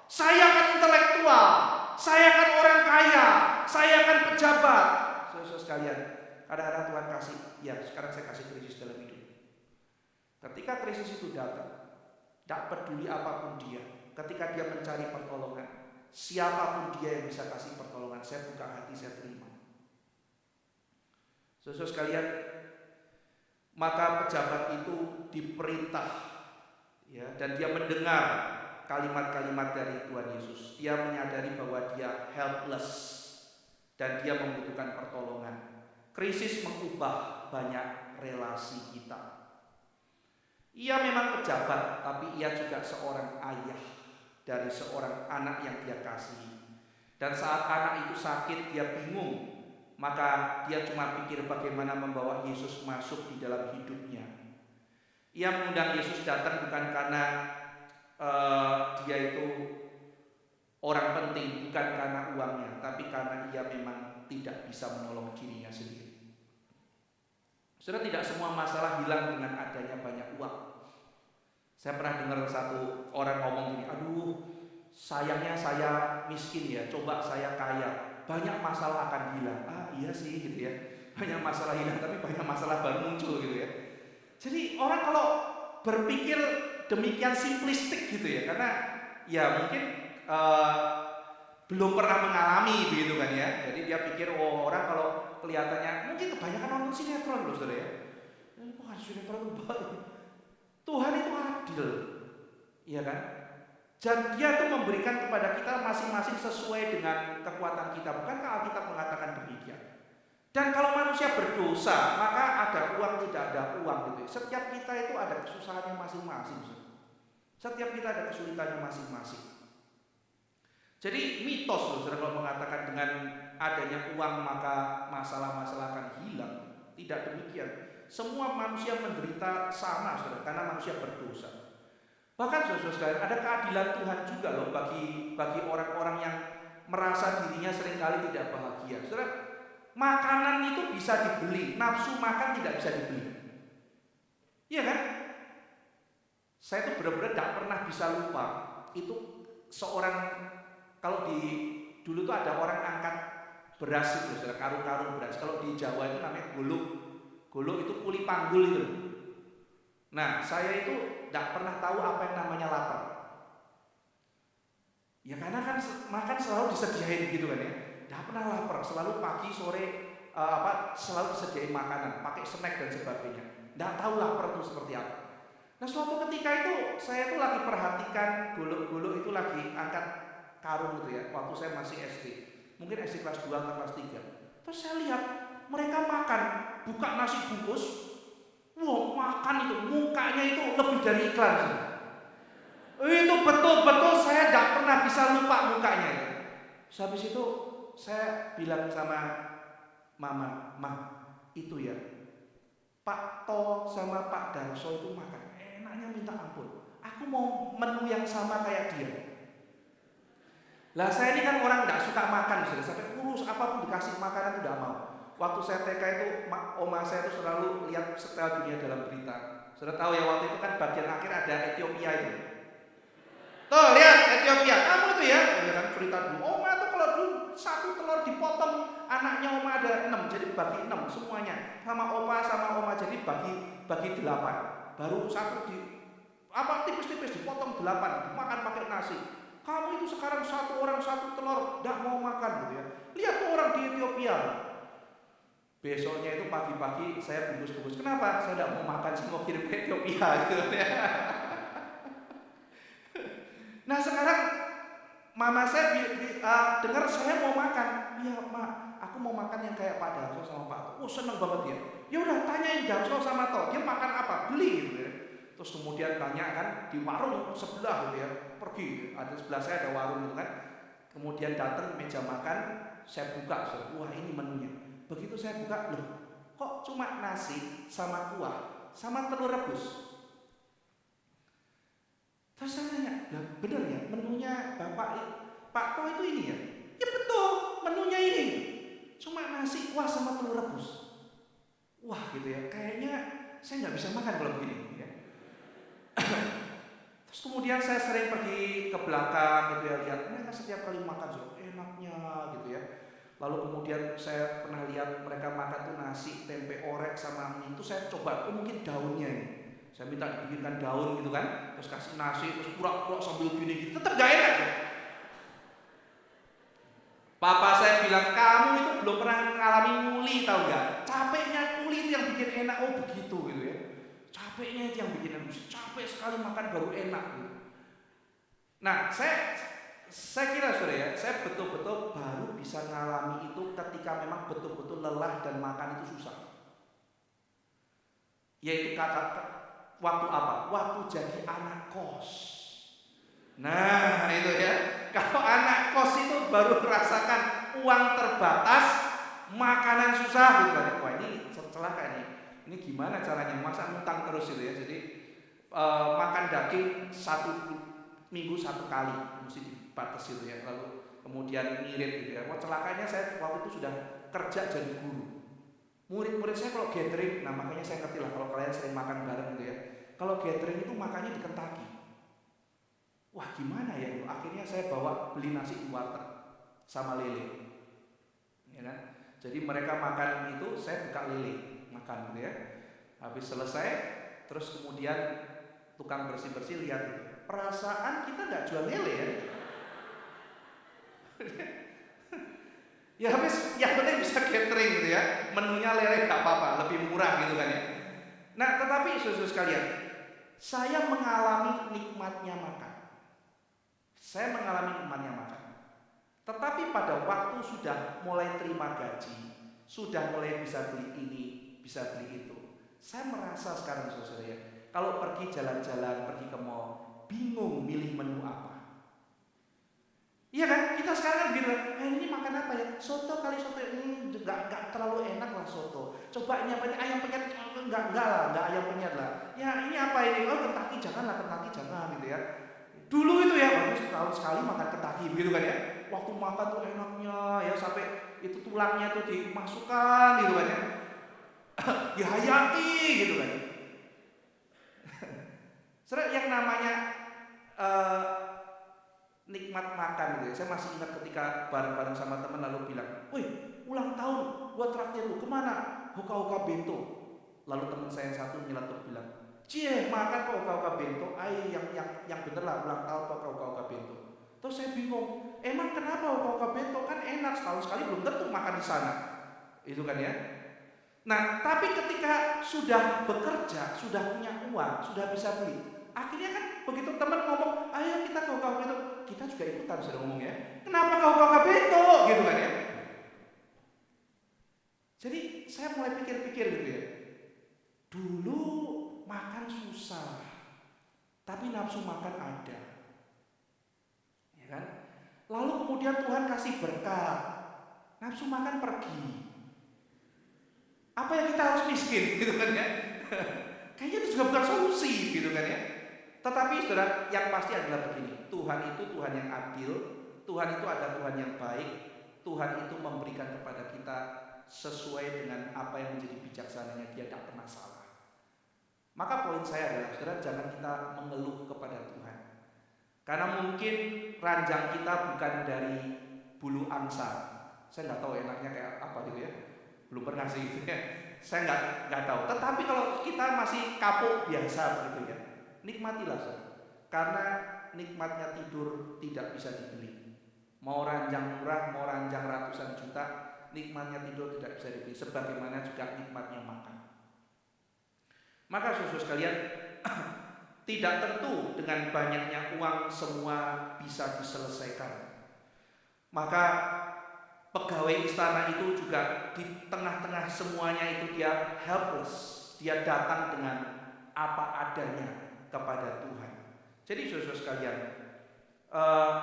saya akan intelektual, saya akan orang kaya, saya akan pejabat. Saudara sekalian, kadang-kadang Tuhan kasih, ya sekarang saya kasih krisis dalam hidup. Ketika krisis itu datang, tak peduli apapun dia, ketika dia mencari pertolongan, siapapun dia yang bisa kasih pertolongan, saya buka hati, saya terima. Saudara sekalian, maka pejabat itu diperintah, ya, dan dia mendengar kalimat-kalimat dari Tuhan Yesus. Dia menyadari bahwa dia helpless dan dia membutuhkan pertolongan. Krisis mengubah banyak relasi kita. Ia memang pejabat, tapi ia juga seorang ayah dari seorang anak yang dia kasihi. Dan saat anak itu sakit, dia bingung. Maka dia cuma pikir bagaimana membawa Yesus masuk di dalam hidupnya. Ia mengundang Yesus datang bukan karena dia itu orang penting, bukan karena uangnya, tapi karena ia memang tidak bisa menolong dirinya sendiri. Saudara, tidak semua masalah hilang dengan adanya banyak uang. Saya pernah dengar satu orang ngomong gini, aduh sayangnya saya miskin ya, coba saya kaya, banyak masalah akan hilang. Ah iya sih gitu ya, banyak masalah hilang tapi banyak masalah baru muncul gitu ya. Jadi orang kalau berpikir demikian simplistik gitu ya, karena ya mungkin belum pernah mengalami begitu kan ya. Jadi dia pikir oh orang kalau kelihatannya mungkin kebanyakan nonton sinetron loh saudara ya. Wah sinetron itu baik. Tuhan itu adil, iya kan? Dan Dia tuh memberikan kepada kita masing-masing sesuai dengan kekuatan kita. Bukankah Alkitab mengatakan demikian? Dan kalau manusia berdosa, maka ada uang tidak ada uang gitu. Setiap kita itu ada kesusahannya masing-masing. Setiap kita ada kesulitannya masing-masing. Jadi mitos loh, saudara, kalau mengatakan dengan adanya uang maka masalah-masalah akan hilang. Tidak demikian. Semua manusia menderita sama, saudara, karena manusia berdosa. Bahkan saudara-saudara, ada keadilan Tuhan juga loh bagi orang-orang yang merasa dirinya seringkali tidak bahagia. Saudara, makanan itu bisa dibeli, nafsu makan tidak bisa dibeli. Iya kan? Saya tuh benar-benar tidak pernah bisa lupa. Itu seorang, kalau dulu tuh ada orang angkat beras itu, saudara, karung-karung beras. Kalau di Jawa itu namanya golok. Golok itu kuli panggul itu. Nah, saya itu tidak pernah tahu apa yang namanya lapar. Ya karena kan makan selalu disediain gitu kan ya. Tidak pernah lapar, selalu pagi sore selalu disediain makanan, pakai snack dan sebagainya. Tidak tahu lapar itu seperti apa. Nah, suatu ketika itu saya tuh lagi perhatikan golok-golok itu lagi angkat karung gitu ya. Waktu saya masih SD, mungkin SD kelas 2 atau kelas 3. Terus saya lihat mereka makan, buka nasi bungkus. Wah, makan itu, mukanya itu lebih dari iklan. Itu betul-betul saya tidak pernah bisa lupa mukanya. Habis itu saya bilang sama Mama, "Ma, itu ya, Pak To sama Pak Darso itu makan, enaknya minta ampun. Aku mau menu yang sama kayak dia." Lah saya ini kan orang tidak suka makan, sudah sampai kurus apapun dikasih makanan tidak mau. Waktu saya TK itu, oma saya itu selalu lihat setel dunia dalam berita. Sudah tahu ya, waktu itu kan bagian akhir ada Ethiopia itu. Tuh lihat Ethiopia, kamu itu ya, ya kan berita dulu. Oma tuh kalau dulu satu telur dipotong, anaknya oma ada 6, jadi bagi 6 semuanya. Sama opa sama oma jadi bagi 8. Baru satu tipis-tipis dipotong 8, dimakan pakai nasi. Kamu itu sekarang satu orang satu telur, tidak mau makan gitu ya. Lihat tuh orang di Ethiopia. Besoknya itu pagi-pagi saya bungkus-bungkus. Kenapa? Saya tidak mau makan, saya mau kirim ke Ethiopia gitu ya. Nah sekarang mama saya dengar saya mau makan. Iya Ma, aku mau makan yang kayak Pak Darso sama Pak To. Oh seneng banget dia. Ya udah tanyain Darso sama To, dia makan apa? Beli gitu ya. Terus kemudian tanya kan di warung sebelah gitu ya. Pergi, ada sebelah saya ada warung gitu kan. Kemudian datang meja makan, saya buka, wah ini menunya. Begitu saya buka, loh kok cuma nasi sama kuah sama telur rebus. Terus saya tanya, nah bener ya menunya Pak To itu ini ya? Ya betul, menunya ini. Cuma nasi kuah sama telur rebus. Wah gitu ya, kayaknya saya nggak bisa makan kalau begini ya. Terus kemudian saya sering pergi ke belakang gitu ya, lihat mereka setiap kali makan so enaknya gitu ya. Lalu kemudian saya pernah lihat mereka makan tuh nasi, tempe orek sama mie. Itu saya coba, mungkin daunnya ini. Saya minta dibikinkan daun gitu kan, terus kasih nasi, terus pura-pura sambil gini gitu. Tetap gak enak ya. Papa saya bilang, kamu itu belum pernah mengalami nguli tau gak? Capeknya nguli itu yang bikin enak, oh begitu gitu ya. Capeknya itu yang bikin enak, capek sekali makan baru enak gitu. Nah saya kira saudara ya, saya betul-betul baru bisa mengalami itu ketika memang betul-betul lelah dan makan itu susah. Yaitu waktu apa? Waktu jadi anak kos. Nah itu ya, kalau anak kos itu baru merasakan uang terbatas, makanan susah gitu kan. Wah ini celaka nih. Ini gimana caranya? Masa ngutang terus gitu ya. Jadi makan daging 1 minggu 1 kali mesti batas itu ya, lalu kemudian ngirit gitu ya. Wah celakanya saya waktu itu sudah kerja jadi guru. Murid-murid saya kalau gathering, nah makanya saya ngerti lah kalau kalian sering makan bareng gitu ya. kalau gathering itu makannya di Kentucky. Wah gimana ya, akhirnya saya beli nasi di warteg sama lele, ya kan? Jadi mereka makan itu, saya buka lele, makan gitu ya. Habis selesai, terus kemudian tukang bersih-bersih lihat gitu. Perasaan kita nggak jual lele ya. Ya habis yang penting bisa catering gitu ya. Menunya lele nggak apa-apa, lebih murah gitu kan ya. Nah tetapi saudara sekalian, saya mengalami nikmatnya makan. Saya mengalami nikmatnya makan. Tetapi pada waktu sudah mulai terima gaji, sudah mulai bisa beli ini, bisa beli itu, saya merasa sekarang saudara ya, kalau pergi jalan-jalan, pergi ke mall, bingung milih menu apa. Iya kan? Kita sekarang gitu, ini makan apa ya? Soto kali soto, enggak terlalu enak lah soto. Coba ini apa? Ayam penyet, enggak ayam penyet lah. Ya ini apa ini? Oh Kentucky jangan gitu ya. Dulu itu ya, tahun sekali makan Kentucky begitu kan ya. Waktu makan tuh enaknya ya, sampai itu tulangnya tuh dimasukkan gitu kan ya. Dihayati gitu kan. Saudara, yang namanya nikmat makan gitu ya. Saya masih ingat ketika bareng-bareng sama teman lalu bilang, "Wih, ulang tahun, gua traktir lu kemana? Hoka-hoka bento." Lalu teman saya yang satu nyeletuk bilang, "Cie, makan kok hoka-hoka bento? Yang bener lah, ulang tahun kok hoka-hoka bento." Terus saya bingung, emang kenapa hoka-hoka bento? Kan enak, setahun sekali belum tentu makan di sana. Itu kan ya. Nah, tapi ketika sudah bekerja, sudah punya uang, sudah bisa beli, akhirnya kan begitu teman ngomong, ayo kita ke hoka-hoka bento, kita juga ikutan sudah ngomong ya. Kenapa ke hoka-hoka bento? Gitu kan ya. Jadi saya mulai pikir-pikir gitu ya. Dulu makan susah, tapi nafsu makan ada, ya kan? Lalu kemudian Tuhan kasih berkat, nafsu makan pergi. Apa yang kita harus miskin, gitu kan ya? Kayaknya itu juga bukan solusi, gitu kan ya? Tetapi saudara, yang pasti adalah begini, Tuhan itu Tuhan yang adil, Tuhan itu adalah Tuhan yang baik, Tuhan itu memberikan kepada kita sesuai dengan apa yang menjadi bijaksananya, Dia tidak pernah salah. Maka poin saya adalah, saudara, jangan kita mengeluh kepada Tuhan. Karena mungkin ranjang kita bukan dari bulu angsa. Saya nggak tahu enaknya kayak apa gitu ya. Belum pernah sih gitu ya. Saya nggak tahu. Tetapi kalau kita masih kapuk biasa begitu ya, nikmatilah saudara. Karena nikmatnya tidur tidak bisa dibeli. Mau ranjang murah, mau ranjang ratusan juta, nikmatnya tidur tidak bisa dibeli. Sebagaimana juga nikmatnya makan. Maka saudara sekalian, tidak tentu dengan banyaknya uang semua bisa diselesaikan. Maka pegawai istana itu juga di tengah-tengah semuanya itu dia helpless. Dia datang dengan apa adanya kepada Tuhan. Jadi saudara sekalian,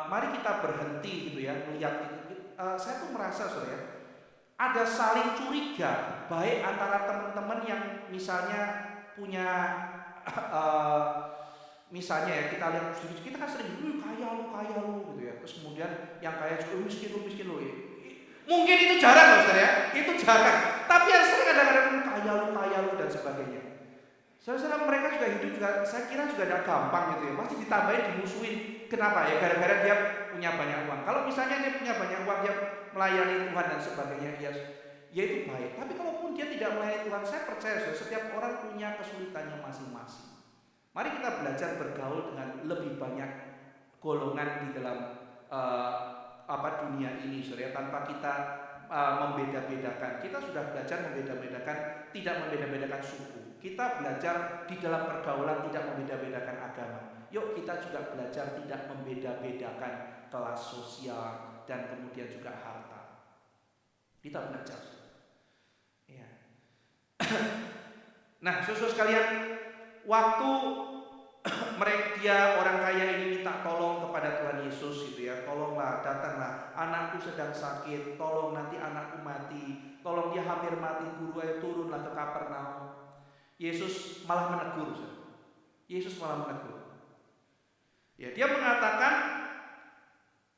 mari kita berhenti gitu ya melihat itu. Saya tuh merasa saudara, ada saling curiga baik antara teman-teman yang misalnya punya misalnya ya, kita lihat kita kan sering kaya lu gitu ya. Terus kemudian yang kaya juga miskin lu. Mungkin itu jarang loh saudara ya, itu jarang. Tapi yang sering kadang-kadang kaya lu dan sebagainya. Saudara, mereka juga hidup juga, saya kira juga tidak gampang gitu ya. Pasti ditambahin, dimusuhin. Kenapa ya? Gara-gara dia punya banyak uang. Kalau misalnya dia punya banyak uang, dia melayani Tuhan dan sebagainya, ya itu baik. Tapi kalaupun dia tidak melayani Tuhan, saya percaya setiap orang punya kesulitannya masing-masing. Mari kita belajar bergaul dengan lebih banyak golongan di dalam dunia ini, saudara, tanpa kita membeda-bedakan. Kita sudah belajar membeda-bedakan, tidak membeda-bedakan suku. Kita belajar di dalam pergaulan tidak membeda-bedakan agama. Yuk kita juga belajar tidak membeda-bedakan kelas sosial dan kemudian juga harta. Kita belajar. Ya. Nah, saudara sekalian, waktu dia orang kaya ini minta tolong kepada Tuhan Yesus gitu ya, tolonglah, datanglah, anakku sedang sakit, tolong nanti anakku mati, tolong dia hampir mati, guru ayo turunlah ke Kapernaum. Yesus malah menegur. Ya, dia mengatakan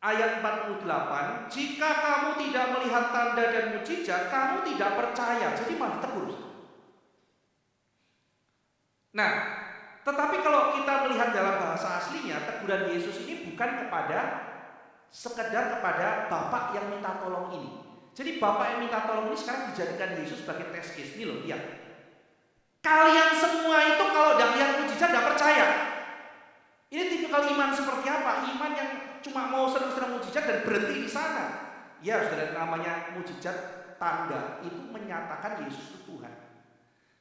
ayat 48, jika kamu tidak melihat tanda dan mukjizat, kamu tidak percaya. Jadi malah tegur. Nah, Tetapi kalau kita melihat dalam bahasa aslinya, teguran Yesus ini bukan sekedar kepada Bapak yang minta tolong ini. Jadi Bapak yang minta tolong ini sekarang dijadikan Yesus sebagai test case. Ini loh, lihat. Kalian semua itu kalau tidak lihat mujizat tidak percaya. Ini tipikal iman seperti apa? Iman yang cuma mau senang-senang mujizat dan berhenti di sana. Ya, saudara, namanya mujizat, tanda itu menyatakan Yesus itu Tuhan.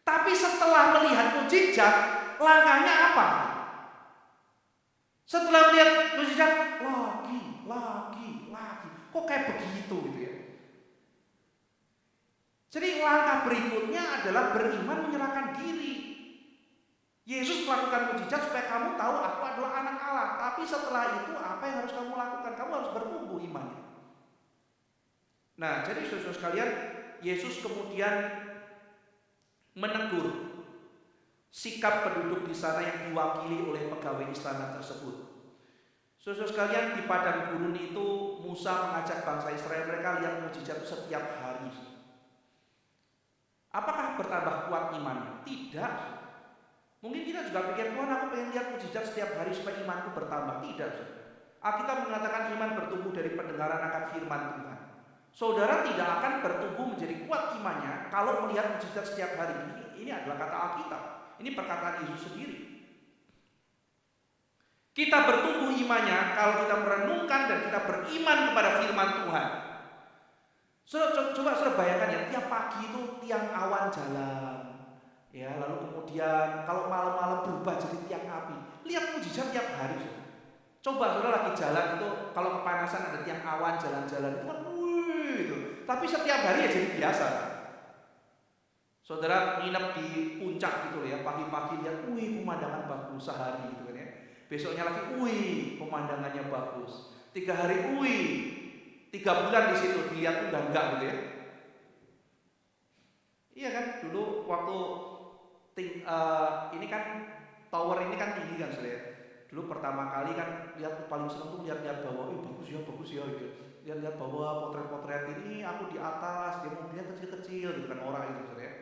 Tapi setelah melihat mujizat, langkahnya apa? Setelah melihat mujizat, lagi. Kok kayak begitu gitu ya? Jadi langkah berikutnya adalah beriman, menyerahkan diri. Yesus melakukan mujizat supaya kamu tahu aku adalah anak Allah. Tapi setelah itu apa yang harus kamu lakukan? Kamu harus bertumbuh imannya. Nah, jadi saudara sekalian, Yesus kemudian menegur sikap penduduk di sana yang diwakili oleh pegawai istana tersebut. Saudara sekalian, di padang gurun itu Musa mengajak bangsa Israel, mereka lihat mujizat setiap hari. Apakah bertambah kuat imannya? Tidak. Mungkin kita juga pikir, Tuhan, aku pengen lihat mujizat setiap hari supaya imanku bertambah. Tidak. Alkitab mengatakan iman bertumbuh dari pendengaran akan firman Tuhan. Saudara tidak akan bertumbuh menjadi kuat imannya kalau melihat mujizat setiap hari. Ini adalah kata Alkitab. Ini perkataan Yesus sendiri. Kita bertumbuh imannya kalau kita merenungkan dan kita beriman kepada firman Tuhan. Coba bayangkan ya, tiap pagi itu tiang awan jalan. Ya, lalu kemudian kalau malam-malam berubah jadi tiang api. Lihat mujizat tiap hari. Coba saudara lagi jalan itu, kalau kepanasan ada tiang awan jalan-jalan itu kan gitu. Tapi setiap hari ya jadi biasa. Saudara nginep di puncak gitu ya, pagi-pagi lihat, pemandangan bagus sehari gitu kan ya. Besoknya lagi, pemandangannya bagus. 3 hari, 3 bulan di situ dilihat udah enggak gitu ya. Iya kan, dulu waktu ini kan tower ini kan tinggi kan saudara. Dulu pertama kali kan lihat paling seneng tuh lihat bawah, bagus ya gitu. Lihat bawah potret-potret ini, aku di atas, dia mobilnya kecil-kecil gitu kan, orang itu saudara.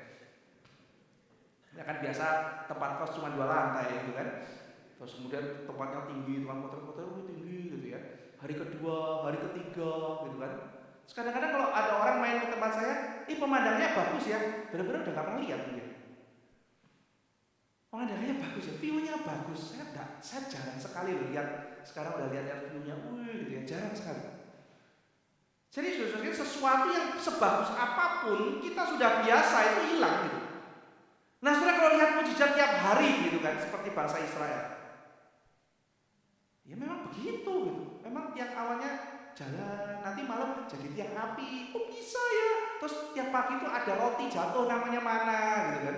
Ya kan biasa tempat kos cuma 2 lantai gitu kan. Terus kemudian tempatnya tinggi, tukang potret-potret tinggi gitu ya. Hari kedua, hari ketiga gitu kan. Terus kadang-kadang kalau ada orang main ke tempat saya, pemandangannya bagus ya. Benar-benar udah gak pernah lihat gitu. Pemandangannya bagus ya, view-nya bagus. Saya jarang sekali loh lihat. Sekarang udah lihat view-nya, gitu ya, jarang sekali. Jadi sebenarnya sesuatu yang sebagus apapun kita sudah biasa itu hilang gitu. Nah, saudara kalau lihat mujizat tiap hari gitu kan, seperti bangsa Israel, ya memang begitu gitu. Memang tiang awalnya jalan, nanti malam jadi tiang api. Kok bisa ya? Terus tiap pagi itu ada roti jatuh namanya mana gitu kan.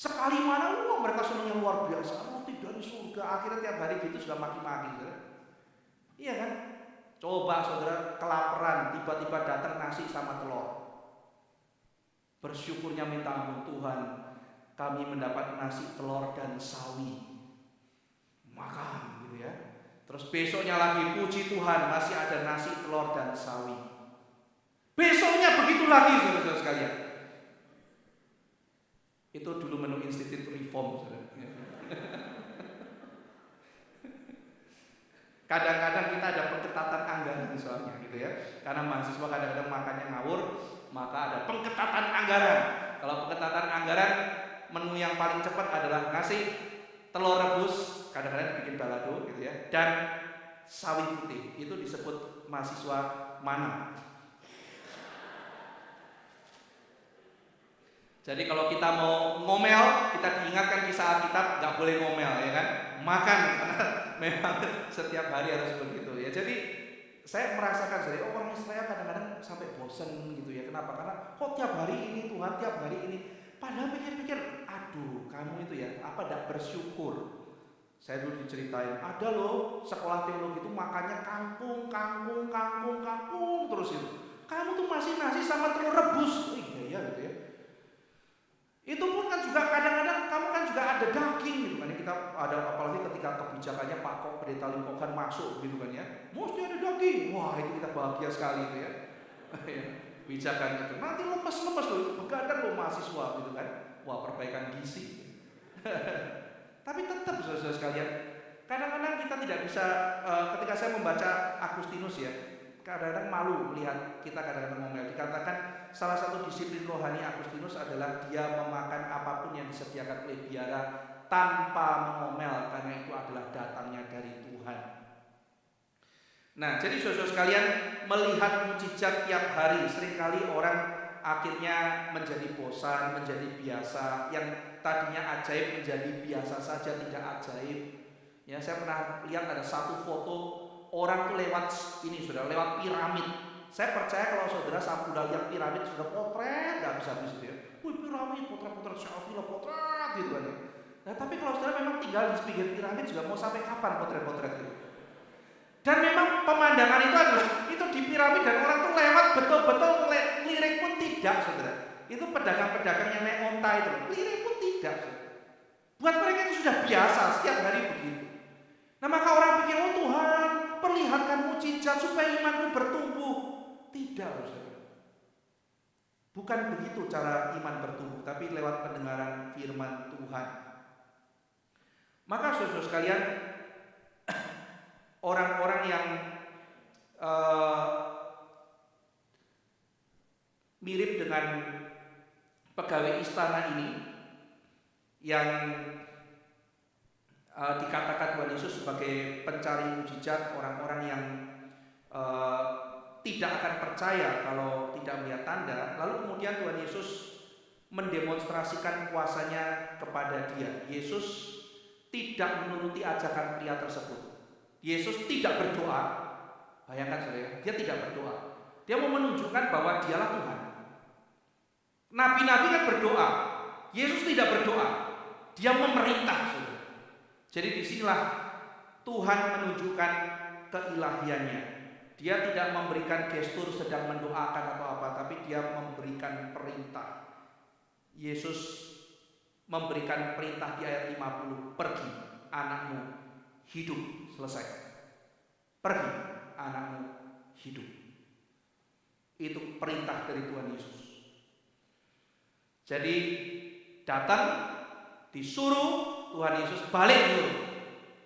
Sekali mana, mereka senangnya luar biasa, roti dari surga. Akhirnya tiap hari gitu sudah maki-maki gitu. Iya kan? Coba saudara kelaparan, tiba-tiba datang nasi sama telur. Bersyukurnya minta ampun, Tuhan, kami mendapat nasi, telur, dan sawi. Makan gitu ya. Terus besoknya lagi, puji Tuhan, masih ada nasi, telur, dan sawi. Besoknya begitu lagi saudara-saudara sekalian. Itu dulu menu Institut Reform saudara. Kadang-kadang kita ada pengetatan anggaran soalnya gitu ya. Karena mahasiswa kadang-kadang makannya ngawur, maka ada pengetatan anggaran. Kalau pengetatan anggaran, menu yang paling cepat adalah nasi, telur rebus, kadang-kadang bikin balado gitu ya, dan sawi putih. Itu disebut mahasiswa mana. Jadi kalau kita mau ngomel, kita diingatkan kisah Alkitab, nggak boleh ngomel ya kan, makan karena memang setiap hari harus begitu ya. Jadi saya merasakan dari orang Israel kadang-kadang sampai bosan gitu ya. Kenapa? Karena kok tiap hari ini Tuhan, tiap hari ini. Padahal pikir-pikir, aduh kamu itu ya, apa tidak bersyukur. Saya dulu diceritain, ada loh sekolah teologi itu makannya kangkung terus itu. Kamu tuh masih nasi sama telur rebus, iya gitu ya. Itu pun kan juga kadang-kadang kamu kan juga ada daging gitu kan ya. Kita ada, apalagi ketika kebijakannya Pak Pendeta Lingkokan masuk gitu kan ya, mesti ada daging. Wah itu kita bahagia sekali itu ya. Kebijakan itu nanti lemes loh, itu begadang loh mahasiswa gitu kan. Wah perbaikan gizi. sekalian, kadang-kadang kita tidak bisa, ketika saya membaca Agustinus ya, kadang-kadang malu melihat kita kadang-kadang ngomel. Dikatakan salah satu disiplin rohani Agustinus adalah dia memakan apapun yang disediakan oleh biara tanpa mengomel, karena itu adalah datangnya dari Tuhan. Nah, jadi saudara sekalian, melihat mujizat tiap hari, seringkali orang akhirnya menjadi bosan, menjadi biasa. Yang tadinya ajaib menjadi biasa saja, tidak ajaib. Ya, saya pernah lihat ada satu foto orang tuh lewat ini, sudah lewat piramid. Saya percaya kalau saudara sudah lihat piramid, sudah potret, nggak bisa habis itu ya. Wih, piramid, potret-potret selfie lah, potret gitu kan ya. Nah, tapi kalau saudara memang tinggal di pinggir piramid juga mau sampai kapan potret-potret itu? Dan memang pemandangan itu adalah itu di piramid dan orang tuh lewat betul-betul lirik pun tidak, saudara. Itu pedagang-pedagang yang naik onta itu, lirik pun tidak, saudara. Buat mereka itu sudah biasa, setiap hari begitu. Nah, maka orang pikir, oh Tuhan, perlihatkan mujizat supaya imanku bertumbuh. Tidak, saudara. Bukan begitu cara iman bertumbuh, tapi lewat pendengaran firman Tuhan. Maka saudara sekalian, orang-orang yang mirip dengan pegawai istana ini yang dikatakan Tuhan Yesus sebagai pencari mujizat, orang-orang yang tidak akan percaya kalau tidak melihat tanda. Lalu kemudian Tuhan Yesus mendemonstrasikan kuasanya kepada dia. Yesus tidak menuruti ajakan pria tersebut. Yesus tidak berdoa. Bayangkan saudara, dia tidak berdoa. Dia mau menunjukkan bahwa dialah Tuhan. Nabi-nabi kan berdoa. Yesus tidak berdoa. Dia memerintah, saudara. Jadi disinilah Tuhan menunjukkan keilahiannya. Dia tidak memberikan gestur sedang mendoakan atau apa, tapi dia memberikan perintah. Yesus memberikan perintah di ayat 50, pergi, anakmu hidup. Selesai. Pergi, anakmu hidup. Itu perintah dari Tuhan Yesus. Jadi datang, disuruh Tuhan Yesus balik dulu.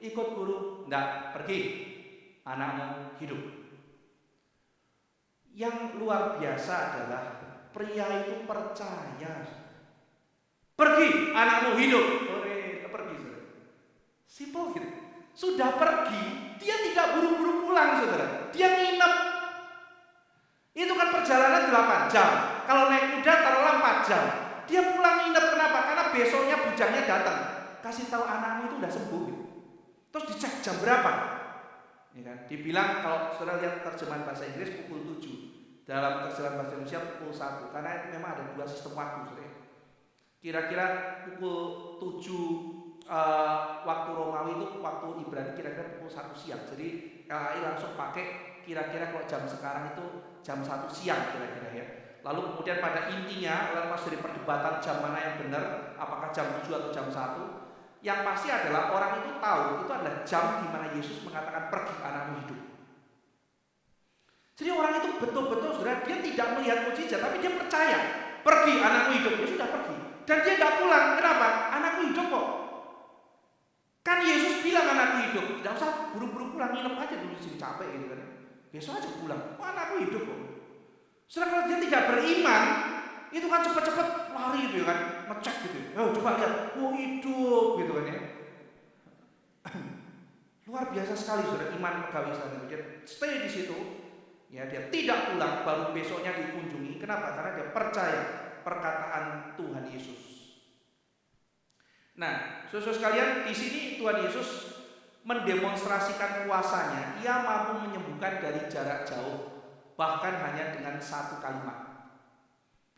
Ikut guru, enggak, pergi, anakmu hidup. Yang luar biasa adalah pria itu percaya. Pergi, anakmu hidup. Pergi, saudara. Simpel gitu. Sudah pergi, dia tidak buru-buru pulang, saudara. Dia nginep. Itu kan perjalanan 8 jam. Kalau naik kuda taruhlah 4 jam. Dia pulang nginep, kenapa? Karena besoknya bujangnya datang. Kasih tahu anakmu itu udah sembuh. Gitu. Terus dicek jam berapa? Ya kan? Dibilang kalau saudara lihat terjemahan bahasa Inggris pukul 7. Dalam terjemahan bahasa Indonesia pukul 1. Karena memang ada 2 sistem waktu, saudara. Kira-kira pukul 7 waktu Romawi itu, waktu Ibrani kira-kira pukul 1 siang. Jadi LAI langsung pakai kira-kira kalau jam sekarang itu jam 1 siang kira-kira ya. Lalu kemudian pada intinya lepas dari perdebatan jam mana yang benar, apakah jam 7 atau jam 1, yang pasti adalah orang itu tahu itu adalah jam di mana Yesus mengatakan pergi anakmu hidup. Jadi orang itu betul-betul saudara, dia tidak melihat mujizat, tapi dia percaya pergi anakmu hidup. Dia sudah pergi dan dia nggak pulang. Kenapa? Anakku hidup kok. Kan Yesus bilang anakku hidup, tidak usah buru-buru pulang, nginep aja dulu di sini capek gitu kan. Besok aja pulang. Oh, anakku hidup kok. Setelah kalau dia tidak beriman, itu kan cepat-cepat lari gitu kan, ngecek gitu. Oh, coba lihat, oh hidup gitu kan ya. Luar biasa sekali saudara iman pegawai istana. Dia stay di situ, ya dia tidak pulang, baru besoknya dikunjungi. Kenapa? Karena dia percaya perkataan Tuhan Yesus. Nah, saudara sekalian, di sini Tuhan Yesus mendemonstrasikan kuasanya. Ia mampu menyembuhkan dari jarak jauh, bahkan hanya dengan satu kalimat.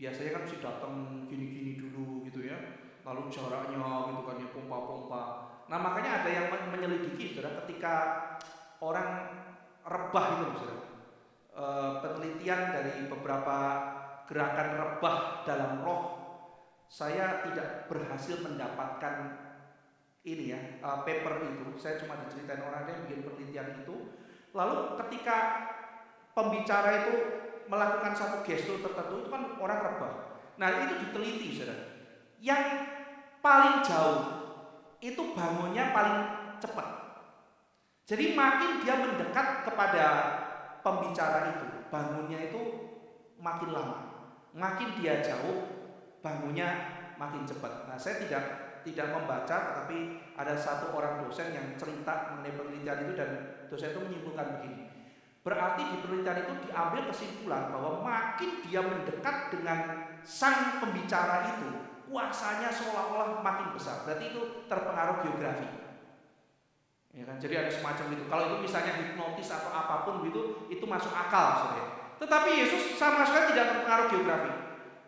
Biasanya kan mesti datang gini-gini dulu gitu ya, lalu jaraknya gitu kan ya, pompa-pompa. Nah, makanya ada yang menyelidiki saudara, ketika orang rebah itu saudara, penelitian dari beberapa gerakan rebah dalam roh, saya tidak berhasil mendapatkan ini ya, paper itu. Saya cuma diceritain orang yang bikin penelitian itu. Lalu ketika pembicara itu melakukan satu gestur tertentu, itu kan orang rebah. Nah, itu diteliti saudara. Yang paling jauh itu bangunnya paling Jadi makin dia mendekat kepada pembicara itu, bangunnya itu makin lama. Makin dia jauh, bangunnya makin cepat. Nah, saya tidak membaca, tetapi ada satu orang dosen yang cerita mengenai penelitian itu, dan dosen itu menyimpulkan begini. Berarti di penelitian itu diambil kesimpulan bahwa makin dia mendekat dengan sang pembicara itu, kuasanya seolah-olah makin besar. Berarti itu terpengaruh geografi. Ya kan? Jadi ada semacam itu. Kalau itu misalnya hipnotis atau apapun gitu, itu masuk akal, saudara. Tetapi Yesus sama sekali tidak terpengaruh geografi.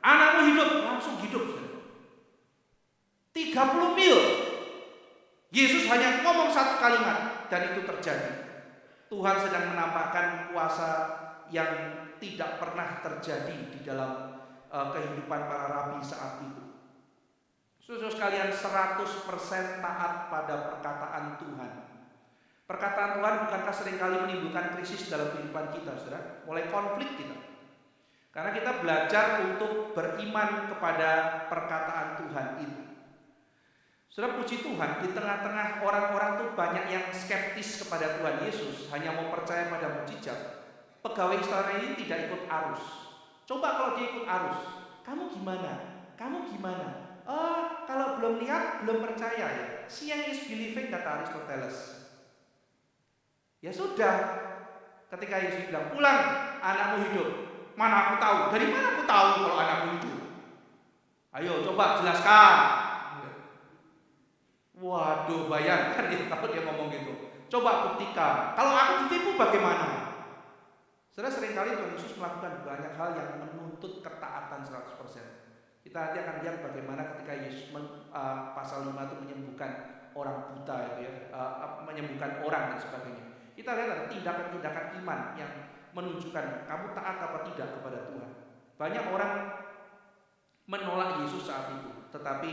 Anakmu hidup, langsung hidup, saudara. 30 mil. Yesus hanya ngomong satu kalimat dan itu terjadi. Tuhan sedang menampakkan kuasa yang tidak pernah terjadi di dalam kehidupan para rabi saat itu. Saudara sekalian, 100% taat pada perkataan Tuhan. Perkataan Tuhan bukankah seringkali menimbulkan krisis dalam kehidupan kita, saudara? Mulai konflik kita. Karena kita belajar untuk beriman kepada perkataan Tuhan itu. Saudara, puji Tuhan, di tengah-tengah orang-orang tuh banyak yang skeptis kepada Tuhan Yesus, hanya mau percaya pada mukjizat. Pegawai istana ini tidak ikut arus. Coba kalau dia ikut arus, kamu gimana? Kamu gimana? Oh, kalau belum lihat, belum percaya ya. Seeing is believing, kata Aristoteles. Ya sudah, ketika Yesus bilang, pulang, anakmu hidup. Mana aku tahu? Dari mana aku tahu kalau anakmu hidup? Ayo coba jelaskan. Waduh, bayangkan ya kalau dia ngomong gitu. Coba buktikan. Kalau aku ditipu bagaimana? Saudara, seringkali Tuhan Yesus melakukan banyak hal yang menuntut ketaatan 100%. Kita nanti akan lihat bagaimana ketika Yesus pasal 5 itu menyembuhkan orang buta itu ya, menyembuhkan orang dan sebagainya. Kita lihat ada tindakan-tindakan iman yang menunjukkan kamu taat apa tidak kepada Tuhan. Banyak orang menolak Yesus saat itu, tetapi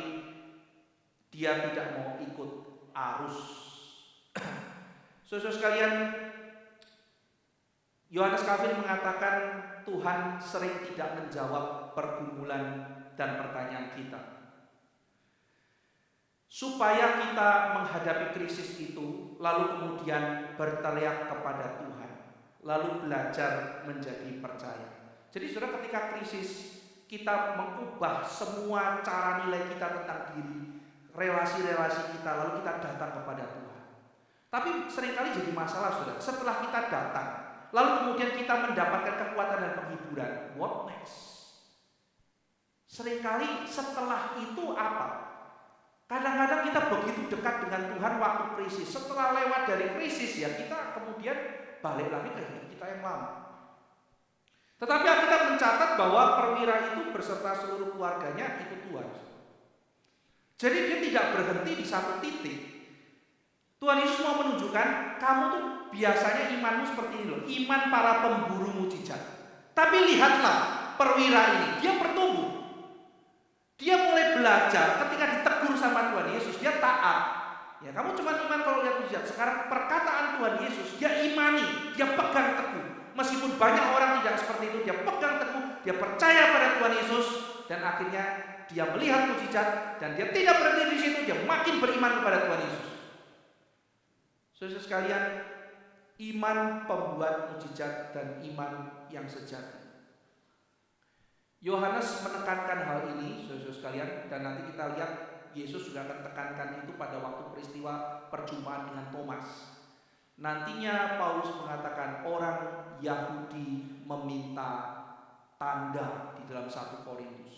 dia tidak mau ikut arus. Saudara sekalian, Yohanes Calvin mengatakan Tuhan sering tidak menjawab pergumulan dan pertanyaan kita. Supaya kita menghadapi krisis itu, lalu kemudian berteriak kepada Tuhan, lalu belajar menjadi percaya. Jadi saudara, ketika krisis, kita mengubah semua cara nilai kita tentang diri, relasi-relasi kita, lalu kita datang kepada Tuhan. Tapi seringkali jadi masalah, saudara. Setelah kita datang, lalu kemudian kita mendapatkan kekuatan dan penghiburan, what next? Seringkali setelah itu apa? Kadang-kadang kita begitu dekat dengan Tuhan waktu krisis. Setelah lewat dari krisis ya kita kemudian balik lagi ke hidup kita yang lama. Tetapi Alkitab mencatat bahwa perwira itu beserta seluruh keluarganya ikut Tuhan. Jadi dia tidak berhenti di satu titik. Tuhan Yesus mau menunjukkan kamu tuh biasanya imanmu seperti ini loh, iman para pemburu mukjizat. Tapi lihatlah perwira ini, dia bertumbuh. Dia mulai belajar ketika ditegur sama Tuhan Yesus, dia taat. Ya, kamu cuma iman kalau lihat mujizat. Sekarang perkataan Tuhan Yesus, dia imani, dia pegang teguh. Meskipun banyak orang tidak seperti itu, dia pegang teguh, dia percaya pada Tuhan Yesus, dan akhirnya dia melihat mujizat dan dia tidak berhenti di situ, dia makin beriman kepada Tuhan Yesus. Saudara sekalian, iman pembuat mujizat dan iman yang sejati. Yohanes menekankan hal ini, saudara sekalian, dan nanti kita lihat Yesus juga akan tekankan itu pada waktu peristiwa perjumpaan dengan Thomas. Nantinya Paulus mengatakan orang Yahudi meminta tanda di dalam 1 Korintus.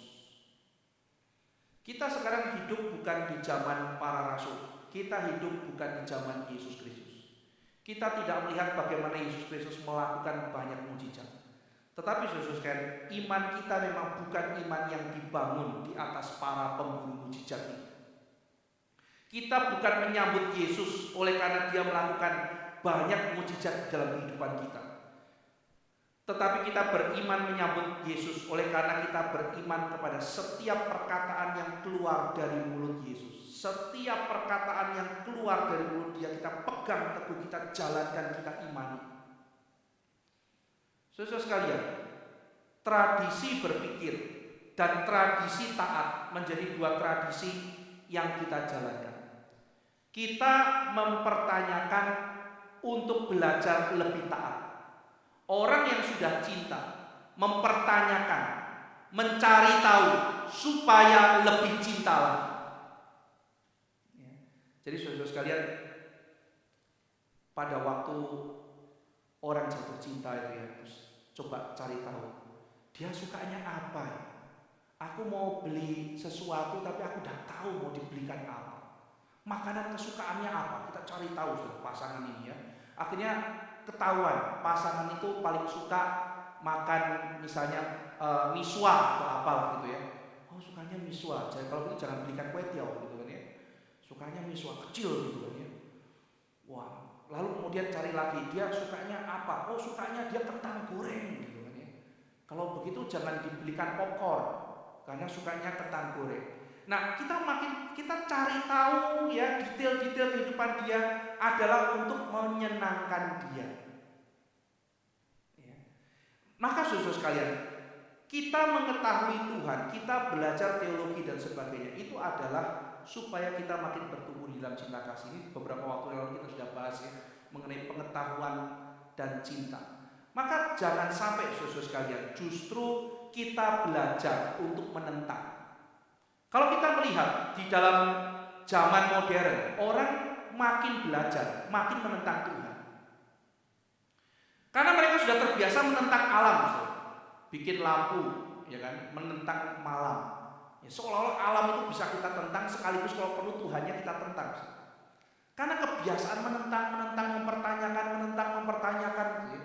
Kita sekarang hidup bukan di zaman para rasul, kita hidup bukan di zaman Yesus Kristus. Kita tidak melihat bagaimana Yesus Kristus melakukan banyak mujizat. Tetapi saudara sekalian, iman kita memang bukan iman yang dibangun di atas para pemburu mujizat ini. Kita bukan menyambut Yesus oleh karena dia melakukan banyak mujizat dalam kehidupan kita. Tetapi kita beriman menyambut Yesus oleh karena kita beriman kepada setiap perkataan yang keluar dari mulut Yesus. Setiap perkataan yang keluar dari mulut dia kita pegang teguh, kita jalankan, kita imani. Saudara sekalian, tradisi berpikir dan tradisi taat menjadi dua tradisi yang kita jalankan. Kita mempertanyakan untuk belajar lebih taat. Orang yang sudah cinta mempertanyakan, mencari tahu supaya lebih cinta lagi. Ya. Jadi saudara sekalian, pada waktu orang jatuh cinta itu ya, terus coba cari tahu dia sukanya apa ya. Aku mau beli sesuatu tapi aku udah tahu mau dibelikan apa. Makanan kesukaannya apa? Kita cari tahu pasangan ini ya. Akhirnya ketahuan pasangan itu paling suka makan misalnya miswa atau apa gitu ya. Oh sukanya miswa. Jadi kalau itu jangan belikan kue tiaw gitu kan ya. Sukanya miswa kecil gitu kan ya. Wah, lalu kemudian cari lagi dia sukanya apa? Oh sukanya dia kentang goreng gitu kan ya. Kalau begitu jangan dibelikan popcorn karena sukanya kentang goreng. Nah, kita cari tahu ya detail-detail kehidupan dia adalah untuk menyenangkan dia. Ya. Maka saudara sekalian, kita mengetahui Tuhan, kita belajar teologi dan sebagainya itu adalah supaya kita makin bertumbuh di dalam cinta kasih. Ini beberapa waktu lalu kita sudah bahas ya mengenai pengetahuan dan cinta. Maka jangan sampai saudara sekalian justru kita belajar untuk menentang. Kalau kita melihat di dalam zaman modern, orang makin belajar, makin menentang Tuhan. Karena mereka sudah terbiasa menentang alam, bikin lampu, ya kan, menentang malam. Ya, seolah-olah alam itu bisa kita tentang, sekaligus kalau perlu Tuhannya kita tentang. Karena kebiasaan menentang, mempertanyakan, ya.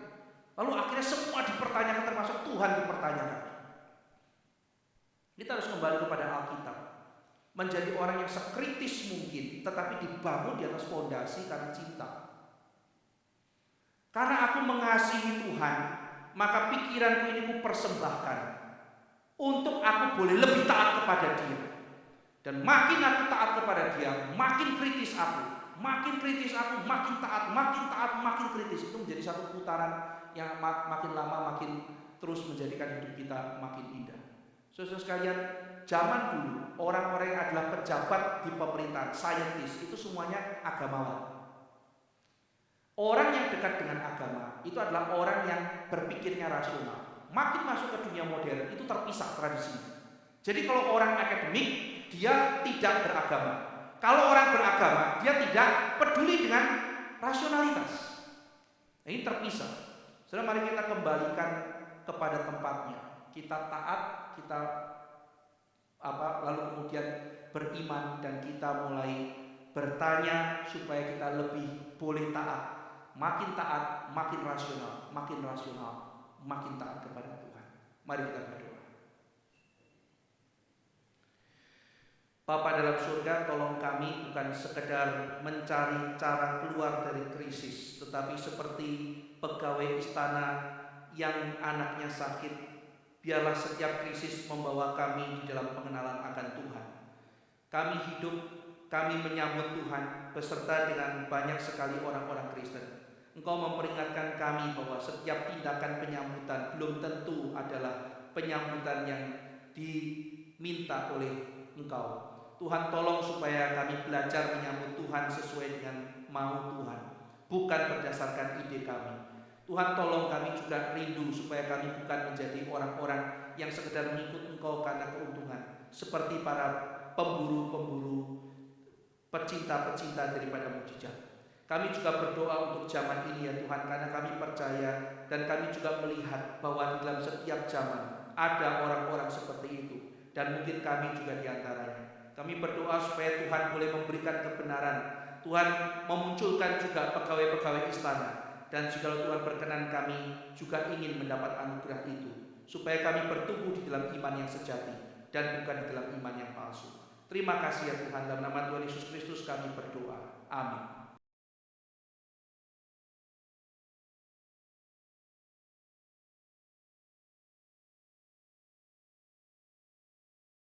Lalu akhirnya semua dipertanyakan, termasuk Tuhan dipertanyakan. Kita harus kembali kepada Alkitab, menjadi orang yang sekritis mungkin, tetapi dibangun di atas fondasi karena cinta. Karena aku mengasihi Tuhan, maka pikiranku ini kupersembahkan untuk aku boleh lebih taat kepada Dia. Dan makin aku taat kepada Dia, makin kritis aku, makin taat, makin kritis. Itu menjadi satu putaran yang makin lama makin terus menjadikan hidup kita makin indah. Saudara sekalian, zaman dulu orang-orang yang adalah pejabat di pemerintahan, saintis, itu semuanya agamawan. Orang yang dekat dengan agama itu adalah orang yang berpikirnya rasional. Makin masuk ke dunia modern itu terpisah tradisinya. Jadi kalau orang akademik dia tidak beragama. Kalau orang beragama dia tidak peduli dengan rasionalitas. Nah, ini terpisah. Saudara, mari kita kembalikan kepada tempatnya. Kita taat, kita lalu kemudian beriman dan kita mulai bertanya supaya kita lebih boleh taat. Makin taat, makin rasional, makin taat kepada Tuhan. Mari kita berdoa. Bapa dalam surga, tolong kami bukan sekedar mencari cara keluar dari krisis, tetapi seperti pegawai istana yang anaknya sakit, biarlah setiap krisis membawa kami di dalam pengenalan akan Tuhan. Kami hidup, kami menyambut Tuhan beserta dengan banyak sekali orang-orang Kristen. Engkau memperingatkan kami bahwa setiap tindakan penyambutan belum tentu adalah penyambutan yang diminta oleh Engkau. Tuhan, tolong supaya kami belajar menyambut Tuhan sesuai dengan mau Tuhan, bukan berdasarkan ide kami. Tuhan, tolong kami juga rindu supaya kami bukan menjadi orang-orang yang sekedar mengikut Engkau karena keuntungan, seperti para pemburu-pemburu, pecinta-pecinta daripada mujizat. Kami juga berdoa untuk zaman ini ya Tuhan, karena kami percaya dan kami juga melihat bahwa di dalam setiap zaman ada orang-orang seperti itu, dan mungkin kami juga diantaranya. Kami berdoa supaya Tuhan boleh memberikan kebenaran, Tuhan memunculkan juga pegawai-pegawai istana, dan jika Tuhan berkenan kami juga ingin mendapat anugerah itu, supaya kami bertumbuh di dalam iman yang sejati dan bukan di dalam iman yang palsu. Terima kasih ya Tuhan, dalam nama Tuhan Yesus Kristus kami berdoa. Amin.